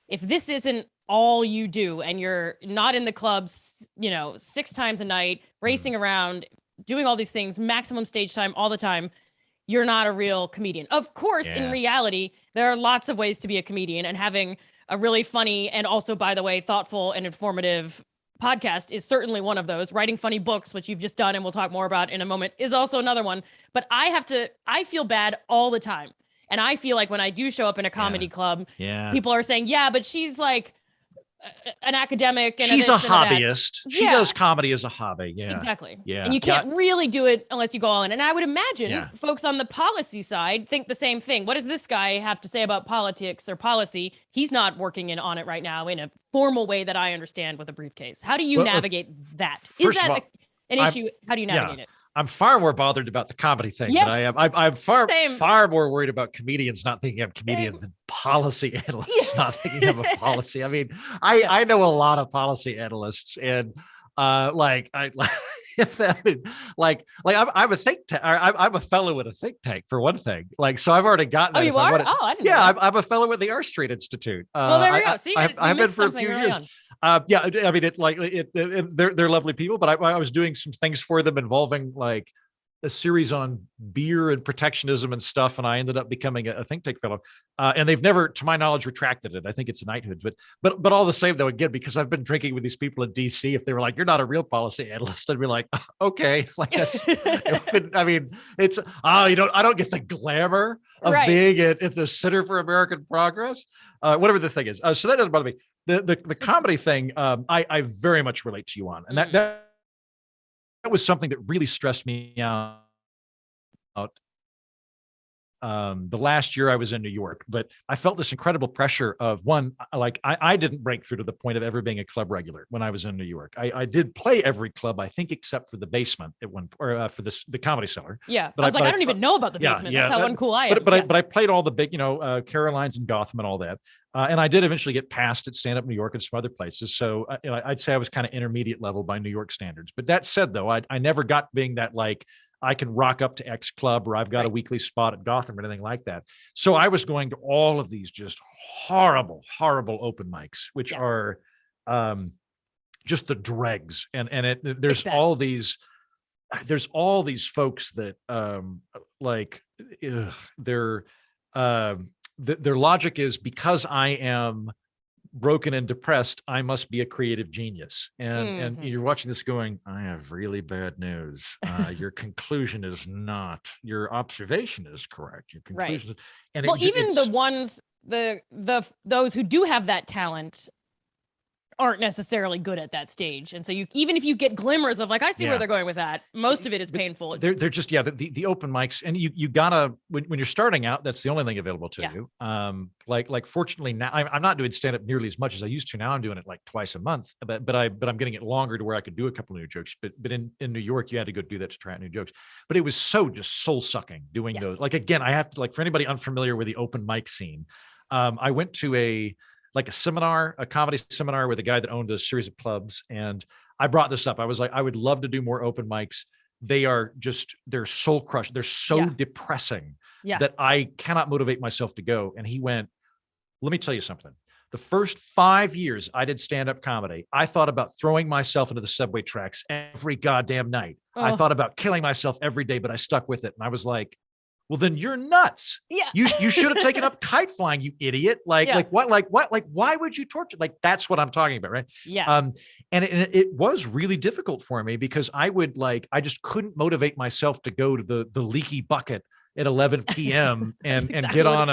if this isn't all you do and you're not in the clubs, 6 times a night, racing around, doing all these things, maximum stage time all the time, you're not a real comedian. Of course, in reality, there are lots of ways to be a comedian, and having a really funny and also, by the way, thoughtful and informative podcast is certainly one of those. Writing funny books, which you've just done and we'll talk more about in a moment, is also another one. But I feel bad all the time. And I feel like when I do show up in a comedy club, people are saying, yeah, but she's like an academic. And she's a hobbyist. She does comedy as a hobby. Yeah, exactly. Yeah. And you can't really do it unless you go all in. And I would imagine folks on the policy side think the same thing. What does this guy have to say about politics or policy? He's not working on it right now in a formal way that I understand with a briefcase. How do you navigate that? Is that an issue? How do you navigate it? I'm far more bothered about the comedy thing than I am. I'm far more worried about comedians not thinking I'm comedian than policy analysts not thinking I'm a policy. I mean, I know a lot of policy analysts, and I'm a think tank. I'm a fellow at a think tank for one thing. Like, so I've already gotten that. Oh, you are? I didn't know. I'm a fellow at the R Street Institute. Well, there we go. See, I've been for a few years. I mean, they're lovely people, but I was doing some things for them involving like a series on beer and protectionism and stuff, and I ended up becoming a think tank fellow. And they've never, to my knowledge, retracted it. I think it's a knighthood, but all the same, though, again, because I've been drinking with these people in DC, if they were like, "You're not a real policy analyst," I'd be like, "Okay," like that's. I mean, it's I don't get the glamour of being at the Center for American Progress, whatever the thing is. So that doesn't bother me. The comedy thing, I very much relate to you on, and that was something that really stressed me out. The last year I was in New York, but I felt this incredible pressure of one, like I didn't break through to the point of ever being a club regular when I was in New York. I did play every club, I think, except for the Basement at one, or for the Comedy Cellar. Yeah, but I don't even know about the Basement. That's how uncool I am. But I played all the big, Carolines and Gotham and all that. And I did eventually get passed at Stand Up New York and some other places. So I'd say I was kind of intermediate level by New York standards. But that said, though, I never got being that like, I can rock up to X club, or I've got a weekly spot at Gotham or anything like that. So I was going to all of these just horrible, horrible open mics, which are just the dregs. And there's all these folks that their logic is, because I am broken and depressed, I must be a creative genius. And you're watching this going, I have really bad news. Your conclusion is not. Your observation is correct. Your conclusion. And even the ones, those who do have that talent aren't necessarily good at that stage. And so even if you get glimmers of like, I see where they're going with that, most of it is painful. They're just, the open mics, and you gotta, when you're starting out, that's the only thing available to you. Like fortunately now I'm not doing stand up nearly as much as I used to. Now I'm doing it like twice a month, but I'm getting it longer to where I could do a couple new jokes. But in New York, you had to go do that to try out new jokes. But it was so just soul sucking doing those. Like, again, I have to, like, for anybody unfamiliar with the open mic scene, I went to a seminar, a comedy seminar with a guy that owned a series of clubs. And I brought this up. I was like, I would love to do more open mics. They're soul crushing. They're so depressing that I cannot motivate myself to go. And he went, let me tell you something. The first 5 years I did stand-up comedy, I thought about throwing myself into the subway tracks every goddamn night. I thought about killing myself every day, but I stuck with it. And I was like, well, then you're nuts. Yeah. You should have taken up kite flying, you idiot. Like what? Why would you torture? Like, that's what I'm talking about, right? Yeah. And it was really difficult for me because I just couldn't motivate myself to go to the leaky bucket at 11 p.m. and get on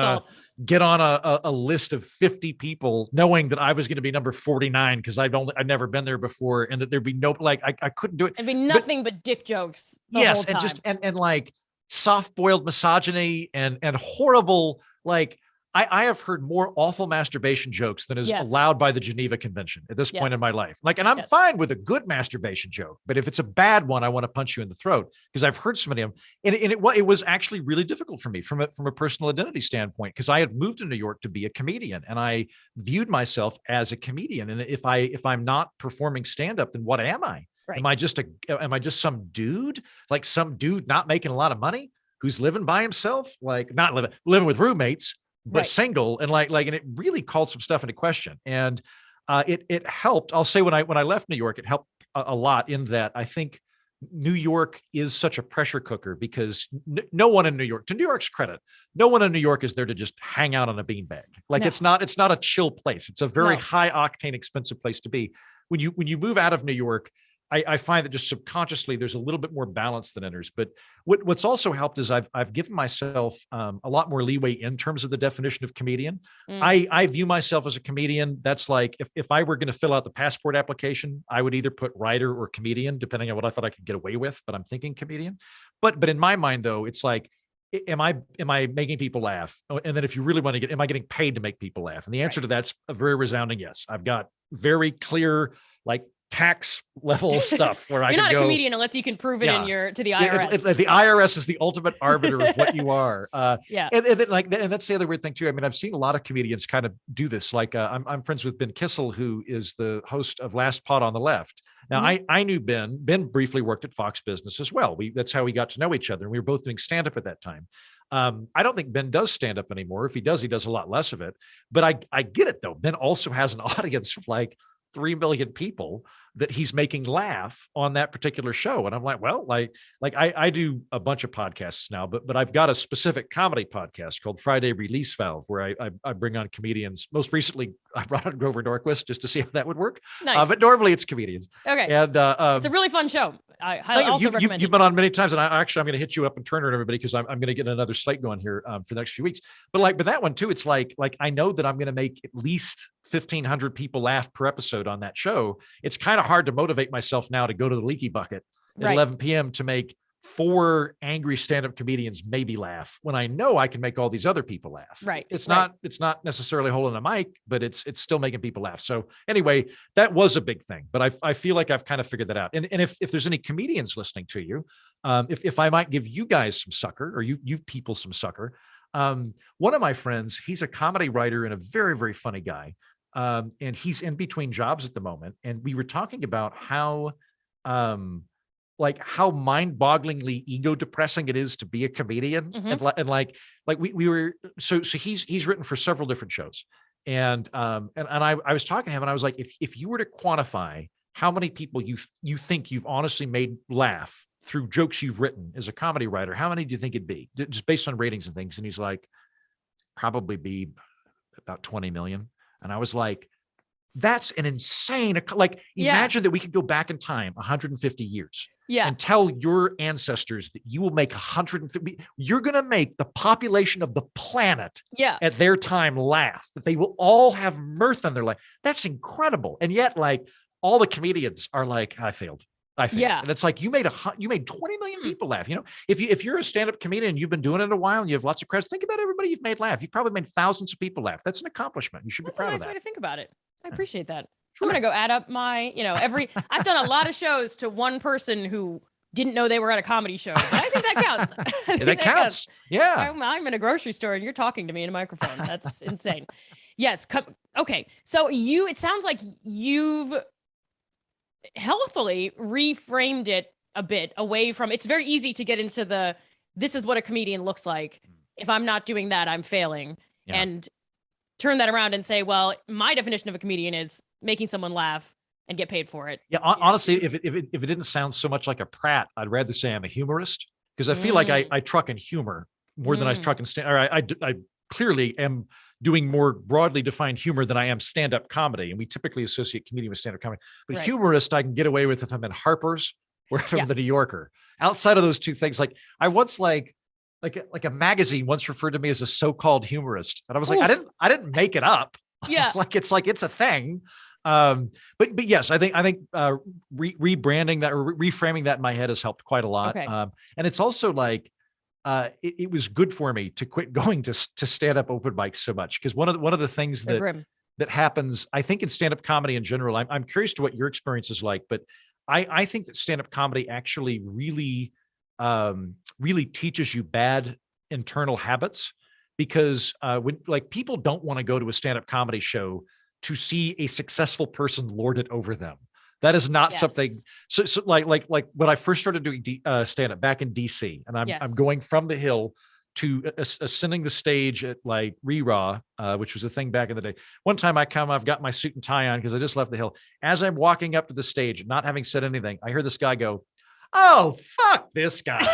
a list of 50 people, knowing that I was going to be number 49 because I'd never been there before, and that there'd be no, like, I couldn't do it. It'd be nothing but dick jokes. Yes, and just and like soft-boiled misogyny and horrible, like, I have heard more awful masturbation jokes than is allowed by the Geneva Convention at this point in my life. Like, and I'm fine with a good masturbation joke, but if it's a bad one, I want to punch you in the throat, because I've heard so many of them. And it was actually really difficult for me from a personal identity standpoint, because I had moved to New York to be a comedian, and I viewed myself as a comedian. And if I'm not performing stand-up, then what am I? Right. Am I just some dude, like some dude not making a lot of money who's living by himself, like not living with roommates, but single, and and it really called some stuff into question. And it helped. I'll say when I left New York, it helped a lot in that I think New York is such a pressure cooker, because no one in New York, to New York's credit, no one in New York is there to just hang out on a beanbag. Like, it's not a chill place. It's a very high octane, expensive place to be. When you move out of New York, I find that just subconsciously there's a little bit more balance that enters. But what's also helped is I've given myself a lot more leeway in terms of the definition of comedian. I view myself as a comedian. That's like, if I were going to fill out the passport application, I would either put writer or comedian, depending on what I thought I could get away with. But I'm thinking comedian. But in my mind, though, it's like, am I making people laugh? And then if you really want to am I getting paid to make people laugh? And the answer to that's a very resounding yes. I've got very clear, like, tax level stuff where you're not a comedian unless you can prove it to the IRS. The IRS is the ultimate arbiter of what you are. And that's the other weird thing too. I mean, I've seen a lot of comedians kind of do this. Like, I'm friends with Ben Kissel, who is the host of Last Pod on the Left. Now, I knew Ben. Ben briefly worked at Fox Business as well. That's how we got to know each other, and we were both doing stand-up at that time. I don't think Ben does stand up anymore. If he does a lot less of it. But I get it though. Ben also has an audience of like 3 million people that he's making laugh on that particular show. And I'm like, well, I do a bunch of podcasts now, but I've got a specific comedy podcast called Friday Release Valve, where I bring on comedians. Most recently, I brought on Grover Norquist just to see how that would work. Nice. But normally it's comedians. Okay. And it's a really fun show. I also recommend it. You've been on many times, and I'm going to hit you up and Turner and everybody, because I'm going to get another slate going here for the next few weeks. But that one too, it's like I know that I'm going to make at least 1,500 people laugh per episode on that show. It's kind of hard to motivate myself now to go to the leaky bucket at 11 p.m. to make 4 angry stand-up comedians maybe laugh, when I know I can make all these other people laugh. Right. It's not necessarily holding a mic, but it's still making people laugh. So anyway, that was a big thing, but I feel like I've kind of figured that out. And if there's any comedians listening to you, if I might give you guys some sucker, or you people some sucker, one of my friends, he's a comedy writer and a very, very funny guy. And he's in between jobs at the moment. And we were talking about how mind-bogglingly ego depressing it is to be a comedian. And we were, so he's written for several different shows. And I was talking to him, and I was like, if you were to quantify how many people you think you've honestly made laugh through jokes you've written as a comedy writer, how many do you think it'd be, just based on ratings and things? And he's like, probably be about 20 million. And I was like, that's an insane, like, imagine that we could go back in time 150 years and tell your ancestors that you will make 150, you're going to make the population of the planet at their time laugh, that they will all have mirth in their life. That's incredible. And yet, like, all the comedians are like, I failed. Yeah. And it's like, you made 20 million people laugh. You know, if you're a stand-up comedian and you've been doing it a while and you have lots of credits, think about everybody you've made laugh. You've probably made thousands of people laugh. That's an accomplishment. You should be proud of that. That's a nice way to think about it. I appreciate that. Sure. I'm going to go add up my, I've done a lot of shows to one person who didn't know they were at a comedy show. But I think that counts. That counts. Yeah. I'm in a grocery store and you're talking to me in a microphone. That's insane. Yes. Okay. So it sounds like you've healthily reframed it a bit away from, it's very easy to get into this is what a comedian looks like. If I'm not doing that, I'm failing. Yeah. And turn that around and say, well, my definition of a comedian is making someone laugh and get paid for it. Yeah. Honestly, if it didn't sound so much like a prat, I'd rather say I'm a humorist, because I feel like I truck in humor more than I truck in I clearly am doing more broadly defined humor than I am stand-up comedy. And we typically associate comedian with stand-up comedy, but humorist I can get away with if I'm in Harper's or if I'm in the New Yorker. Outside of those two things, like I once like a magazine once referred to me as a so-called humorist. And I was like, I didn't make it up. Yeah. it's a thing. But yes, I think rebranding that or reframing that in my head has helped quite a lot. Okay. And it's also like, it was good for me to quit going to stand up open mics so much. Cause one of the things that happens, I think, in stand-up comedy in general, I'm curious to what your experience is like, but I think that stand-up comedy actually really teaches you bad internal habits, because when like people don't want to go to a stand-up comedy show to see a successful person lord it over them. That is not something. So like when I first started doing stand-up back in DC, and I'm going from the Hill to ascending the stage at like Re-Raw, which was a thing back in the day. One time I've got my suit and tie on because I just left the Hill. As I'm walking up to the stage, not having said anything, I hear this guy go, "Oh, fuck this guy."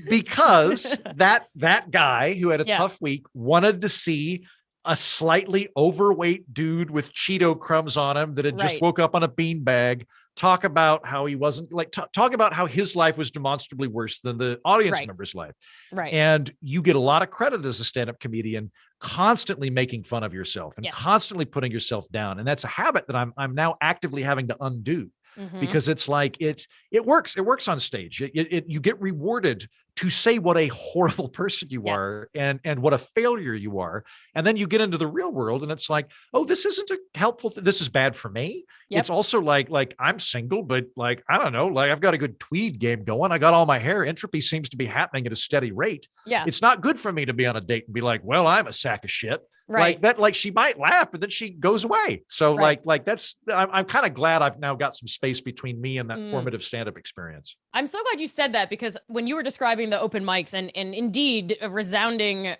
Because that guy who had a tough week wanted to see a slightly overweight dude with Cheeto crumbs on him that had just woke up on a beanbag talk about how he wasn't like, talk about how his life was demonstrably worse than the audience member's life. Right. And you get a lot of credit as a stand-up comedian, constantly making fun of yourself and constantly putting yourself down. And that's a habit that I'm now actively having to undo. Because it's like, it works on stage. You get rewarded to say what a horrible person you are and what a failure you are. And then you get into the real world and it's like, oh, this isn't a helpful this is bad for me. It's also like I'm single, but like, I don't know, like I've got a good tweed game going. I got all my hair. Entropy seems to be happening at a steady rate. Yeah. It's not good for me to be on a date and be like, well, I'm a sack of shit. Like that, like she might laugh, but then she goes away. So like that's, I'm kind of glad I've now got some space between me and that formative stand-up experience. I'm so glad you said that, because when you were describing the open mics and indeed a resounding,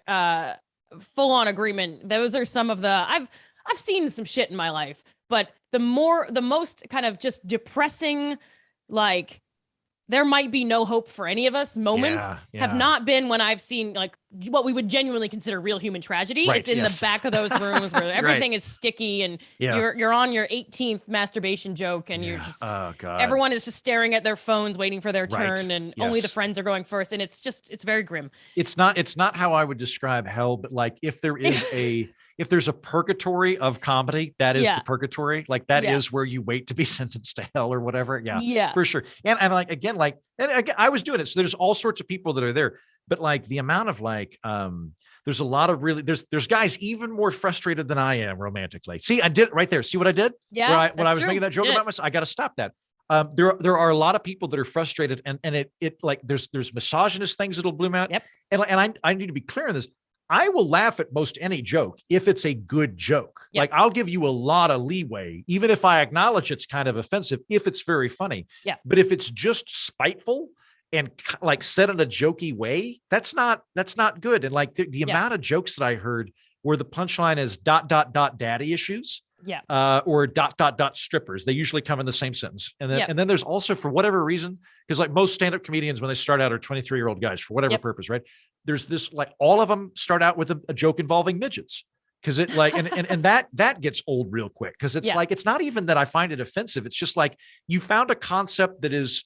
full on agreement, those are some of the, I've seen some shit in my life, but the most kind of just depressing, like, there might be no hope for any of us moments have not been when I've seen like what we would genuinely consider real human tragedy. It's in the back of those rooms where everything is sticky and you're on your 18th masturbation joke and you're just, everyone is just staring at their phones waiting for their turn and only the friends are going first. And it's very grim. It's not how I would describe hell, but like if there's a purgatory of comedy, that is the purgatory. Like that is where you wait to be sentenced to hell or whatever. Yeah, for sure. And like, again, I was doing it. So there's all sorts of people that are there, but like the amount of like, there's a lot of really, there's guys even more frustrated than I am romantically. See, I did it right there. See what I did? Yeah. When I was making that joke about myself, I got to stop that. There are a lot of people that are frustrated and it like, there's misogynist things that'll bloom out. Yep. And I need to be clear on this. I will laugh at most any joke if it's a good joke. Yep. Like I'll give you a lot of leeway, even if I acknowledge it's kind of offensive, if it's very funny. Yeah. But if it's just spiteful and like said in a jokey way, that's not good. And like the amount of jokes that I heard where the punchline is ... daddy issues. Yeah. Or ... strippers. They usually come in the same sentence. And then there's also, for whatever reason, because like most stand-up comedians, when they start out are 23-year-old guys for whatever purpose, right? There's this, like all of them start out with a joke involving midgets. Cause it like, and that gets old real quick. Cause it's like, it's not even that I find it offensive. It's just like, you found a concept that is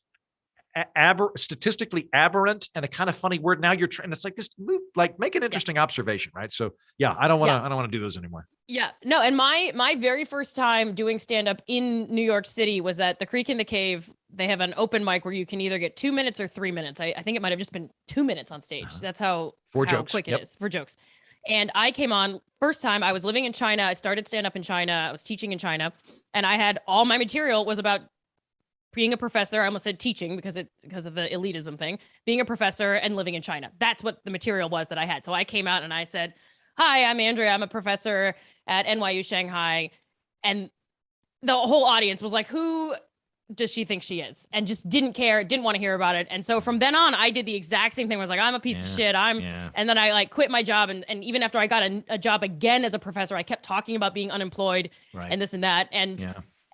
statistically aberrant and a kind of funny word. Now you're trying, it's like, just move, like make an interesting observation. Right. So yeah, I don't want to do those anymore. Yeah, no. And my very first time doing stand-up in New York City was at the Creek in the Cave. They have an open mic where you can either get 2 minutes or 3 minutes. I think it might've just been 2 minutes on stage. That's how quick it is for jokes. And I came on first time. I was living in China. I started stand up in China. I was teaching in China, and I had all my material was about being a professor. I almost said teaching because of the elitism thing, being a professor and living in China. That's what the material was that I had. So I came out and I said, "Hi, I'm Andrea. I'm a professor at NYU Shanghai." And the whole audience was like, "Who does she think she is?" And just didn't care, didn't want to hear about it. And so from then on, I did the exact same thing. I was like, "I'm a piece of shit. And then I like quit my job. And even after I got a job again as a professor, I kept talking about being unemployed and this and that.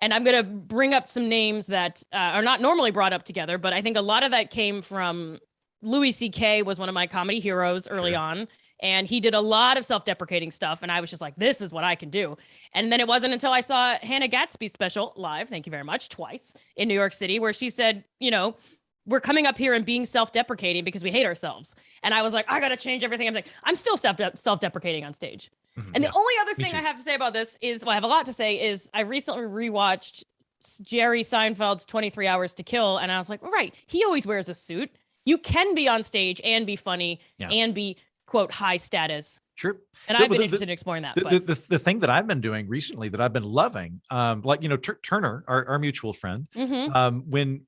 And I'm going to bring up some names that are not normally brought up together, but I think a lot of that came from Louis C.K. was one of my comedy heroes early on. And he did a lot of self-deprecating stuff. And I was just like, this is what I can do. And then it wasn't until I saw Hannah Gatsby's special live, thank you very much, twice in New York City, where she said, you know, we're coming up here and being self-deprecating because we hate ourselves. And I was like, I got to change everything. I'm still self-deprecating on stage. And the only other thing I have to say about this is, well, I have a lot to say, is I recently rewatched Jerry Seinfeld's 23 Hours to Kill. And I was like, right, he always wears a suit. You can be on stage and be funny and be, quote, high status. Sure. And I've been interested in exploring that. The thing that I've been doing recently that I've been loving, like, you know, Turner, our mutual friend, when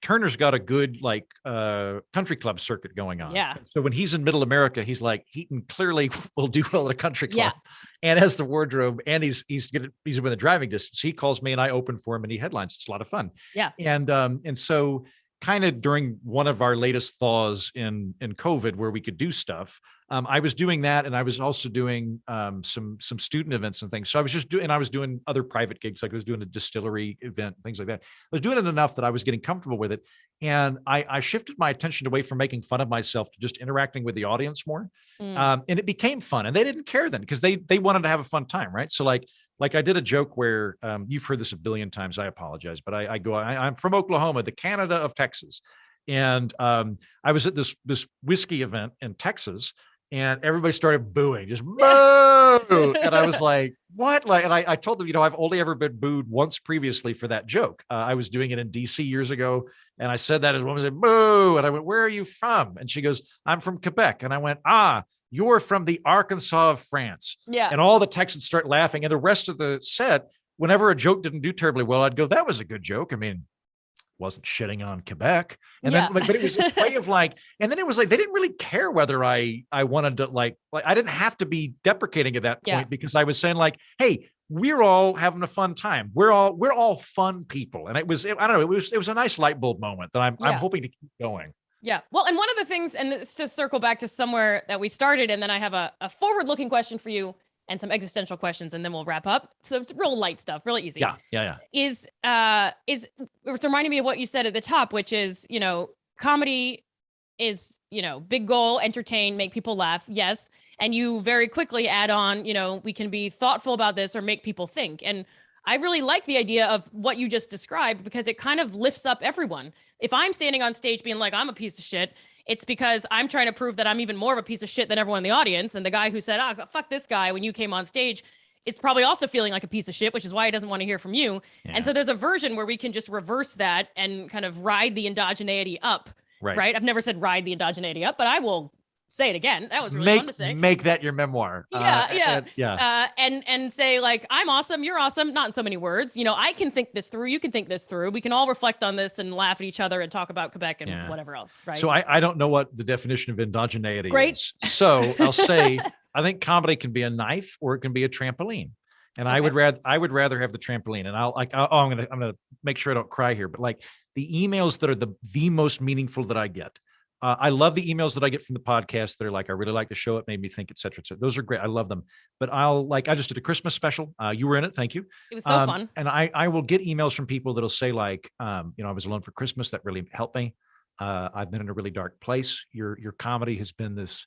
Turner's got a good like country club circuit going on. Yeah. So when he's in Middle America, he's like, Heaton clearly will do well at a country club and has the wardrobe, and he's within the driving distance. He calls me and I open for him and he headlines. It's a lot of fun. Yeah. And so kind of during one of our latest thaws in COVID where we could do stuff, I was doing that, and I was also doing some student events and things. So I was doing other private gigs, like I was doing a distillery event, things like that. I was doing it enough that I was getting comfortable with it, and I shifted my attention away from making fun of myself to just interacting with the audience more, and it became fun. And they didn't care then because they wanted to have a fun time, right? So like I did a joke where you've heard this a billion times. I apologize, but I'm from Oklahoma, the Canada of Texas, and I was at this whiskey event in Texas. And everybody started booing, just boo. And I was like, what? Like, and I told them, you know, I've only ever been booed once previously for that joke. I was doing it in DC years ago. And I said that as one said, boo. And I went, where are you from? And she goes, I'm from Quebec. And I went, you're from the Arkansas of France. Yeah. And all the Texans start laughing. And the rest of the set, whenever a joke didn't do terribly well, I'd go, that was a good joke. I mean, wasn't shitting on Quebec. And then, but it was a way of like, and then it was like, they didn't really care whether I wanted to like, I didn't have to be deprecating at that point because I was saying like, hey, we're all having a fun time. We're all fun people. And I don't know, it was a nice light bulb moment that I'm hoping to keep going. Yeah. Well, and one of the things, and it's to circle back to somewhere that we started, and then I have a forward-looking question for you and some existential questions, and then we'll wrap up. So it's real light stuff, really easy. Yeah. Is it's reminding me of what you said at the top, which is, you know, comedy is, you know, big goal, entertain, make people laugh. Yes. And you very quickly add on, you know, we can be thoughtful about this or make people think. And I really like the idea of what you just described because it kind of lifts up everyone. If I'm standing on stage being like, I'm a piece of shit, it's because I'm trying to prove that I'm even more of a piece of shit than everyone in the audience. And the guy who said, fuck this guy when you came on stage is probably also feeling like a piece of shit, which is why he doesn't want to hear from you. Yeah. And so there's a version where we can just reverse that and kind of ride the endogeneity up. Right? I've never said ride the endogeneity up, but I will say it again. That was really fun to say. Make that your memoir. And say like, I'm awesome. You're awesome. Not in so many words. You know, I can think this through. You can think this through. We can all reflect on this and laugh at each other and talk about Quebec and whatever else. Right. So I don't know what the definition of endogeneity is. So I'll say, I think comedy can be a knife or it can be a trampoline. And I would rather have the trampoline. And I'm going to make sure I don't cry here, but like the emails that are the most meaningful that I get. I love the emails that I get from the podcast that are like, I really like the show. It made me think, et cetera, et cetera. Those are great. I love them. But I just did a Christmas special. You were in it. Thank you. It was so fun. And I will get emails from people that'll say like, you know, I was alone for Christmas. That really helped me. I've been in a really dark place. Your comedy has been this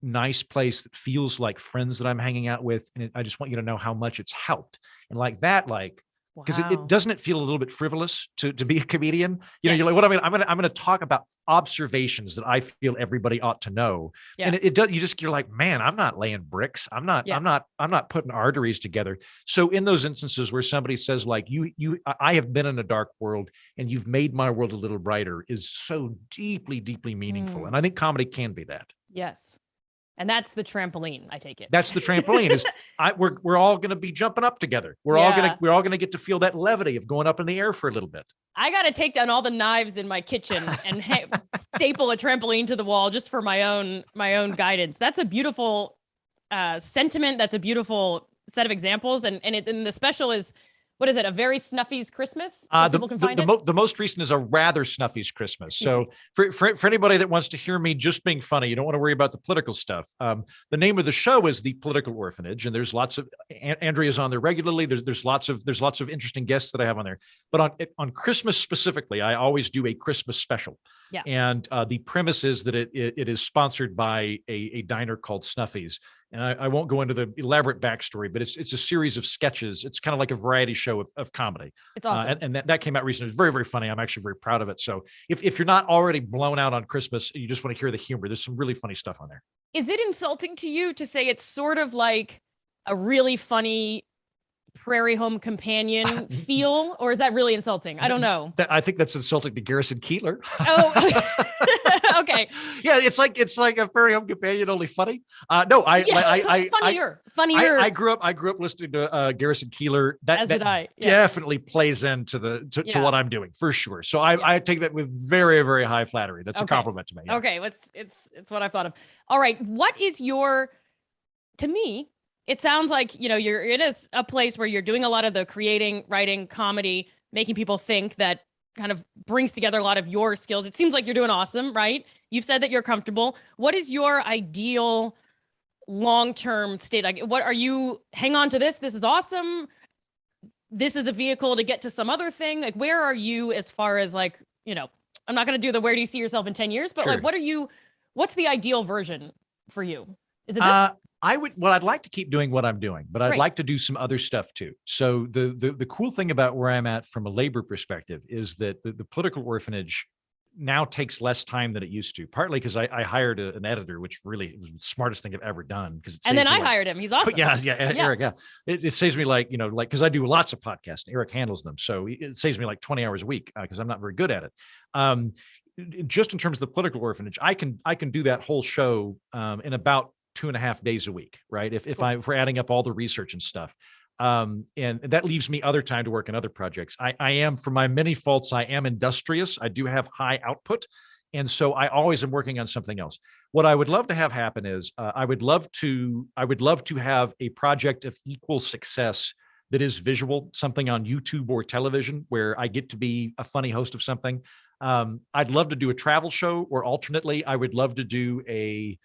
nice place that feels like friends that I'm hanging out with. And I just want you to know how much it's helped. And like that, like, because it doesn't it feel a little bit frivolous to be a comedian? You know, you're like, what I'm gonna talk about observations that I feel everybody ought to know. Yeah. And it does, you're like, man, I'm not laying bricks. I'm not putting arteries together. So in those instances where somebody says like, I have been in a dark world and you've made my world a little brighter, is so deeply, deeply meaningful. And I think comedy can be that. Yes. And that's the trampoline, I take it. That's the trampoline. Is we're all going to be jumping up together. We're all going to get to feel that levity of going up in the air for a little bit. I got to take down all the knives in my kitchen and staple a trampoline to the wall just for my own guidance. That's a beautiful sentiment. That's a beautiful set of examples. And the special is, what is it? A Very Snuffy's Christmas? So people can find it? The most recent is A Rather Snuffy's Christmas. So for anybody that wants to hear me just being funny, you don't want to worry about the political stuff. The name of the show is The Political Orphanage, and there's lots of Andrea's on there regularly. There's lots of interesting guests that I have on there. But on Christmas specifically, I always do a Christmas special. Yeah. And the premise is that it is sponsored by a diner called Snuffy's. And I won't go into the elaborate backstory, but it's a series of sketches. It's kind of like a variety show of comedy. It's awesome. And that came out recently. It's very, very funny. I'm actually very proud of it. So if you're not already blown out on Christmas, you just want to hear the humor, there's some really funny stuff on there. Is it insulting to you to say it's sort of like a really funny Prairie Home Companion feel, or is that really insulting? I don't know. I think that's insulting to Garrison Keillor. Oh, okay. Yeah, it's like a Prairie Home Companion, only funny. No, funnier. I grew up listening to Garrison Keillor. That definitely plays into to what I'm doing for sure. So I take that with very, very high flattery. That's a compliment to me. Yeah. Okay, it's what I thought of. All right, what is to me, it sounds like, you're in a place where you're doing a lot of the creating, writing, comedy, making people think, that kind of brings together a lot of your skills. It seems like you're doing awesome, right? You've said that you're comfortable. What is your ideal long-term state? Like, what are you, hang on to this? This is awesome. This is a vehicle to get to some other thing. Like, where are you as far as like, I'm not going to do the, where do you see yourself in 10 years, but Sure. like, what's the ideal version for you? Is it this? I'd like to keep doing what I'm doing, but I'd like to do some other stuff too. So the cool thing about where I'm at from a labor perspective is that the Political Orphanage now takes less time than it used to, partly because I hired an editor, which really was the smartest thing I've ever done. And then I hired him. He's awesome. Eric, yeah. It saves me because I do lots of podcasts. Eric handles them. So it saves me like 20 hours a week because I'm not very good at it. Just in terms of the Political Orphanage, I can do that whole show in about 2.5 days a week, right? If we're adding up all the research and stuff. And that leaves me other time to work on other projects. I am, for my many faults, I am industrious. I do have high output. And so I always am working on something else. What I would love to have happen is I would love to have a project of equal success that is visual, something on YouTube or television where I get to be a funny host of something. I'd love to do a travel show, or alternately, I would love to do a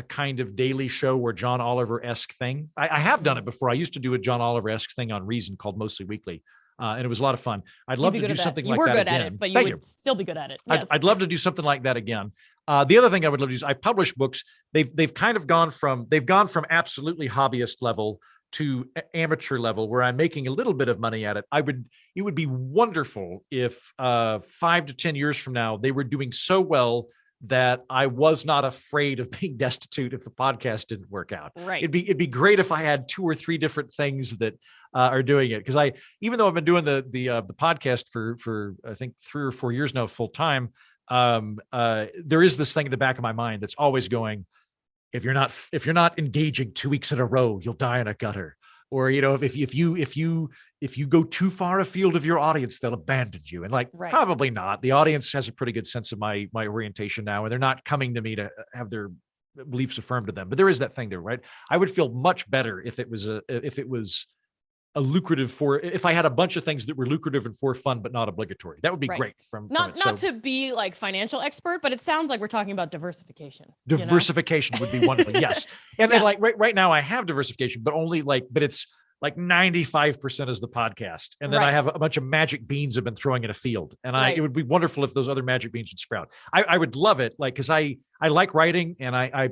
kind of daily show where John Oliver-esque thing. I have done it before. I used to do a John Oliver-esque thing on Reason called Mostly Weekly. And it was a lot of fun. I'd love to do something like that again. You were good at it, but you would still be good at it. Yes. I'd love to do something like that again. The other thing I would love to do is I publish books. They've kind of gone from absolutely hobbyist level to amateur level where I'm making a little bit of money at it. It would be wonderful if 5 to 10 years from now, they were doing so well that I was not afraid of being destitute if the podcast didn't work out. Right. It'd be great if I had 2 or 3 different things that are doing it. Because even though I've been doing the podcast for I think 3 or 4 years now full time, there is this thing in the back of my mind that's always going, if you're not engaging 2 weeks in a row, you'll die in a gutter. Or, if you go too far afield of your audience, they'll abandon you. And probably not. The audience has a pretty good sense of my orientation now, and they're not coming to me to have their beliefs affirmed to them. But there is that thing there, right? I would feel much better if it was a lucrative if I had a bunch of things that were lucrative and for fun, but not obligatory. That would be great. Not to be like financial expert, but it sounds like we're talking about diversification. Diversification would be wonderful. Yes. And then right now I have diversification, but only but like 95% is the podcast. And then I have a bunch of magic beans I've been throwing in a field. And it would be wonderful if those other magic beans would sprout. I would love it. Like, cause I like writing, and I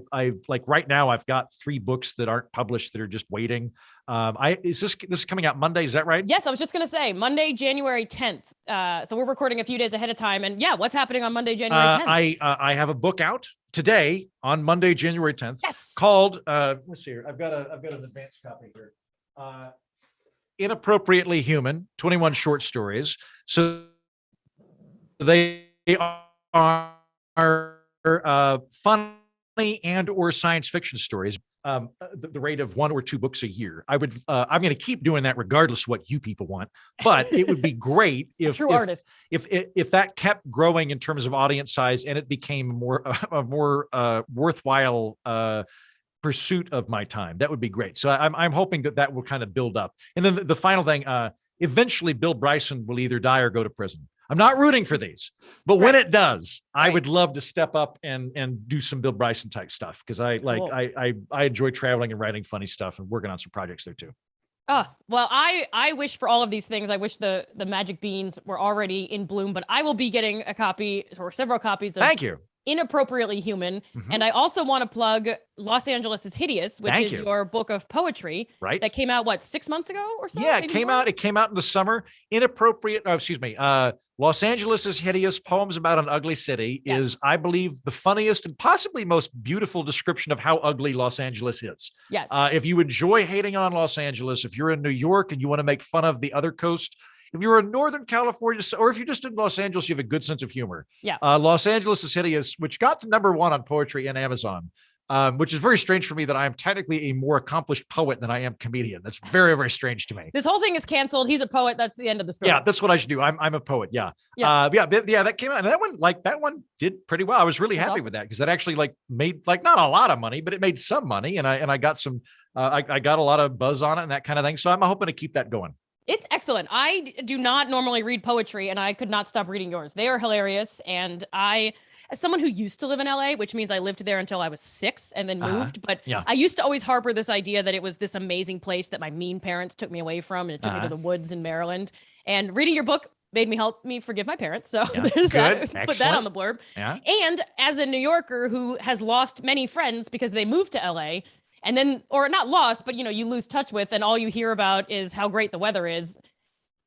like right now I've got 3 books that aren't published that are just waiting. Is this coming out Monday? Is that right? Yes. I was just going to say Monday, January 10th. So we're recording a few days ahead of time, and what's happening on Monday, January 10th? I have a book out today on Monday, January 10th. Yes. Called, let's see here. I've got an advanced copy here. Inappropriately Human, 21 short stories. So they are funny and or science fiction stories. The rate of 1 or 2 books a year. I'm going to keep doing that regardless of what you people want, but it would be great if that kept growing in terms of audience size, and it became a more worthwhile pursuit of my time. That would be great. So I'm hoping that will kind of build up. And then the final thing, eventually Bill Bryson will either die or go to prison. I'm not rooting for these, but when it does, I would love to step up and do some Bill Bryson type stuff, because I enjoy traveling and writing funny stuff and working on some projects there too. Oh, well, I wish for all of these things. I wish the magic beans were already in bloom, but I will be getting a copy or several copies of Thank you. Inappropriately Human. And I also want to plug Los Angeles is Hideous, which is your book of poetry that came out 6 months ago or so? Yeah, it came out in the summer. Los Angeles is Hideous, Poems About an Ugly City is, I believe, the funniest and possibly most beautiful description of how ugly Los Angeles is. Yes. If you enjoy hating on Los Angeles, if you're in New York and you want to make fun of the other coast, if you're in Northern California, or if you're just in Los Angeles, you have a good sense of humor. Yeah. Los Angeles is Hideous, which got to #1 on poetry and Amazon. Which is very strange for me that I am technically a more accomplished poet than I am comedian. That's very, very strange to me. This whole thing is canceled. He's a poet. That's the end of the story. Yeah, that's what I should do. I'm a poet. Yeah. That came out, and that one did pretty well. I was really happy with that, because that actually made not a lot of money, but it made some money, and I got some I got a lot of buzz on it and that kind of thing. So I'm hoping to keep that going. It's excellent. I do not normally read poetry, and I could not stop reading yours. They are hilarious, and as someone who used to live in LA, which means I lived there until I was 6 and then moved. But I used to always harbor this idea that it was this amazing place that my mean parents took me away from, and it took me to the woods in Maryland. And reading your book made me help me forgive my parents. So there's that. Put that on the blurb. Yeah. And as a New Yorker who has lost many friends because they moved to LA, and then, or not lost, but you lose touch with, and all you hear about is how great the weather is.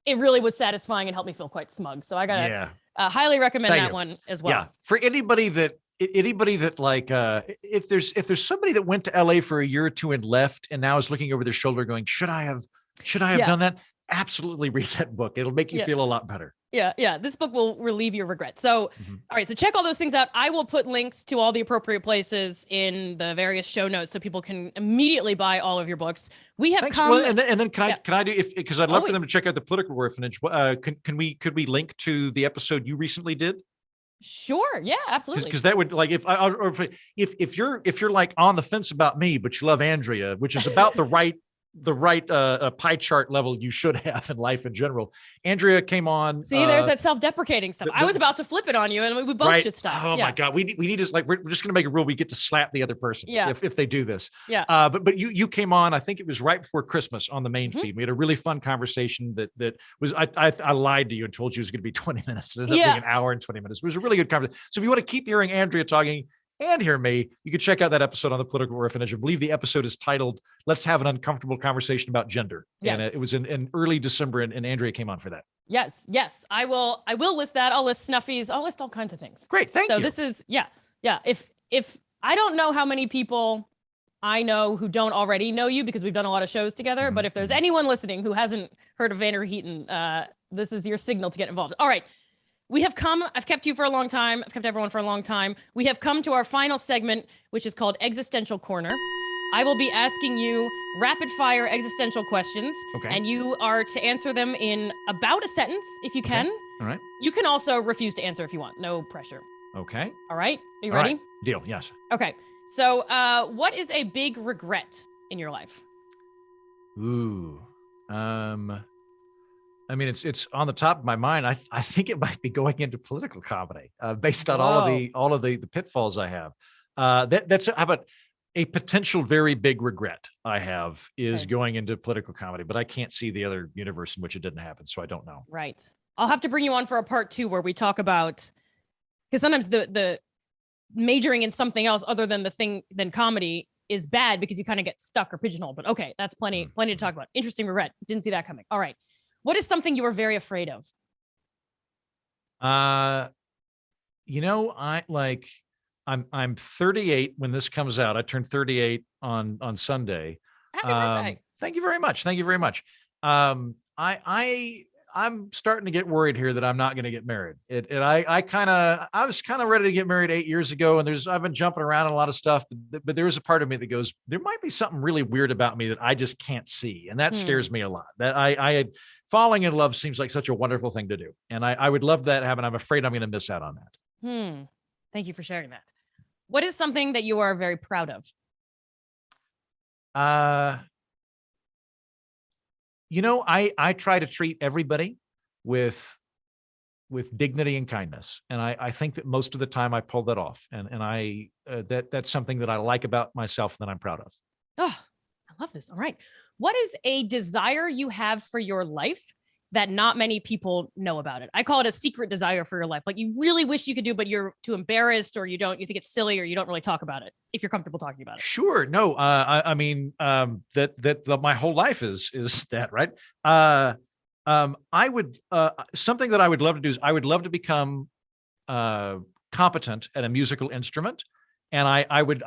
It really was satisfying and helped me feel quite smug. So I gotta highly recommend that one as well. Yeah, for anybody that if there's somebody that went to LA for a year or two and left and now is looking over their shoulder going, should I have done that? Absolutely read that book. It'll make you feel a lot better. Yeah. This book will relieve your regret. So, all right. So check all those things out. I will put links to all the appropriate places in the various show notes so people can immediately buy all of your books. We have come. Well, and then can I do, because I'd love for them to check out the Political Orphanage. Could we link to the episode you recently did? Sure. Yeah, absolutely. Because that would if you're like on the fence about me, but you love Andrea, which is about the right pie chart level you should have in life in general. Andrea came on. See, there's that self-deprecating stuff. I was about to flip it on you, and we both should stop. Oh my God, we need to we're just going to make a rule. We get to slap the other person if they do this. Yeah. But you came on. I think it was right before Christmas on the main feed. We had a really fun conversation that was. I lied to you and told you it was going to be 20 minutes. It ended up being an hour and 20 minutes. It was a really good conversation. So if you want to keep hearing Andrea talking and hear me, you can check out that episode on the Political Orphanage. I believe the episode is titled "Let's Have an Uncomfortable Conversation About Gender." Yes. And it was in early December, and Andrea came on for that. Yes. I will list that. I'll list Snuffies. I'll list all kinds of things. Great. Thank you. So this is, yeah. If I don't know how many people I know who don't already know you, because we've done a lot of shows together, but if there's anyone listening who hasn't heard of Andrew Heaton, this is your signal to get involved. All right. I've kept you for a long time. I've kept everyone for a long time. We have come to our final segment, which is called Existential Corner. I will be asking you rapid fire existential questions. Okay. And you are to answer them in about a sentence, if you can. All right. You can also refuse to answer if you want. No pressure. Okay. All right. Are you ready? Right. Deal. Yes. Okay. So what is a big regret in your life? Ooh. I mean, it's on the top of my mind. I think it might be going into political comedy, based on all of the pitfalls I have. How about a potential very big regret I have is going into political comedy, but I can't see the other universe in which it didn't happen. So I don't know. Right. I'll have to bring you on for a part 2 where we talk about, because sometimes the majoring in something else other than than comedy is bad because you kind of get stuck or pigeonholed. But okay, that's plenty to talk about. Interesting regret. Didn't see that coming. All right. What is something you were very afraid of? I'm 38 when this comes out. I turned 38 on Sunday. Happy birthday. Thank you very much. Thank you very much. I'm starting to get worried here that I'm not going to get married. I was kind of ready to get married 8 years ago, and I've been jumping around on a lot of stuff, but there is a part of me that goes, there might be something really weird about me that I just can't see, and that scares me a lot. That falling in love seems like such a wonderful thing to do, and I would love that to happen. I'm afraid I'm going to miss out on that. Thank you for sharing that. What is something that you are very proud of? I try to treat everybody with dignity and kindness. And I think that most of the time I pull that off. And that's something that I like about myself that I'm proud of. Oh, I love this. All right. What is a desire you have for your life that not many people know about it? I call it a secret desire for your life. Like you really wish you could do, but you're too embarrassed, or you think it's silly, or you don't really talk about it if you're comfortable talking about it. Sure. No, my whole life is that, right? I would, something that I would love to do is I would love to become competent at a musical instrument. And I would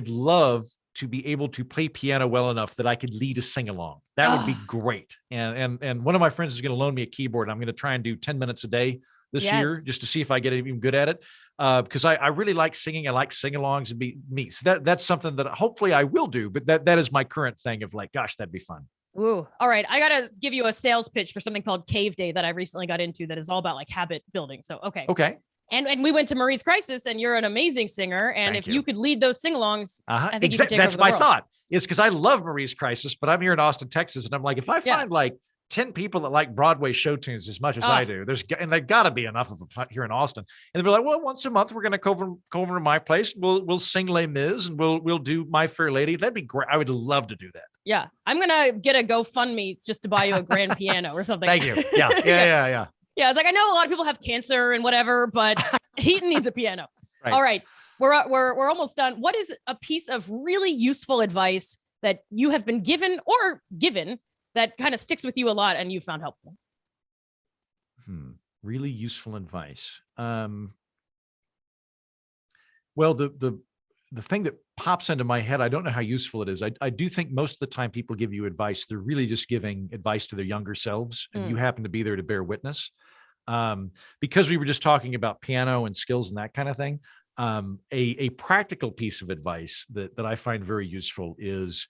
love to be able to play piano well enough that I could lead a sing-along. That would be great. And one of my friends is going to loan me a keyboard. I'm going to try and do 10 minutes a day this year just to see if I get even good at it. Because I really like singing. I like sing-alongs and be me. So that's something that hopefully I will do, but that is my current thing of like, gosh, that'd be fun. Ooh. All right. I got to give you a sales pitch for something called Cave Day that I recently got into that is all about like habit building. So, okay. Okay. And we went to Marie's Crisis, and you're an amazing singer. And if you could lead those sing-alongs, I think exactly. That's my thought. Is because I love Marie's Crisis, but I'm here in Austin, Texas, and I'm like, if I find like 10 people that like Broadway show tunes as much as I do, and there got to be enough of them here in Austin. And they'll be like, well, once a month we're going to come over to my place. We'll sing Les Mis, and we'll do My Fair Lady. That'd be great. I would love to do that. Yeah, I'm gonna get a GoFundMe just to buy you a grand piano or something. Thank you. Yeah. Yeah, it's like I know a lot of people have cancer and whatever, but Heaton needs a piano. Right. All right, we're almost done. What is a piece of really useful advice that you have been given that kind of sticks with you a lot and you found helpful? Really useful advice. Well, the thing that pops into my head, I don't know how useful it is. I do think most of the time people give you advice, they're really just giving advice to their younger selves, and you happen to be there to bear witness. Because we were just talking about piano and skills and that kind of thing. A practical piece of advice that I find very useful is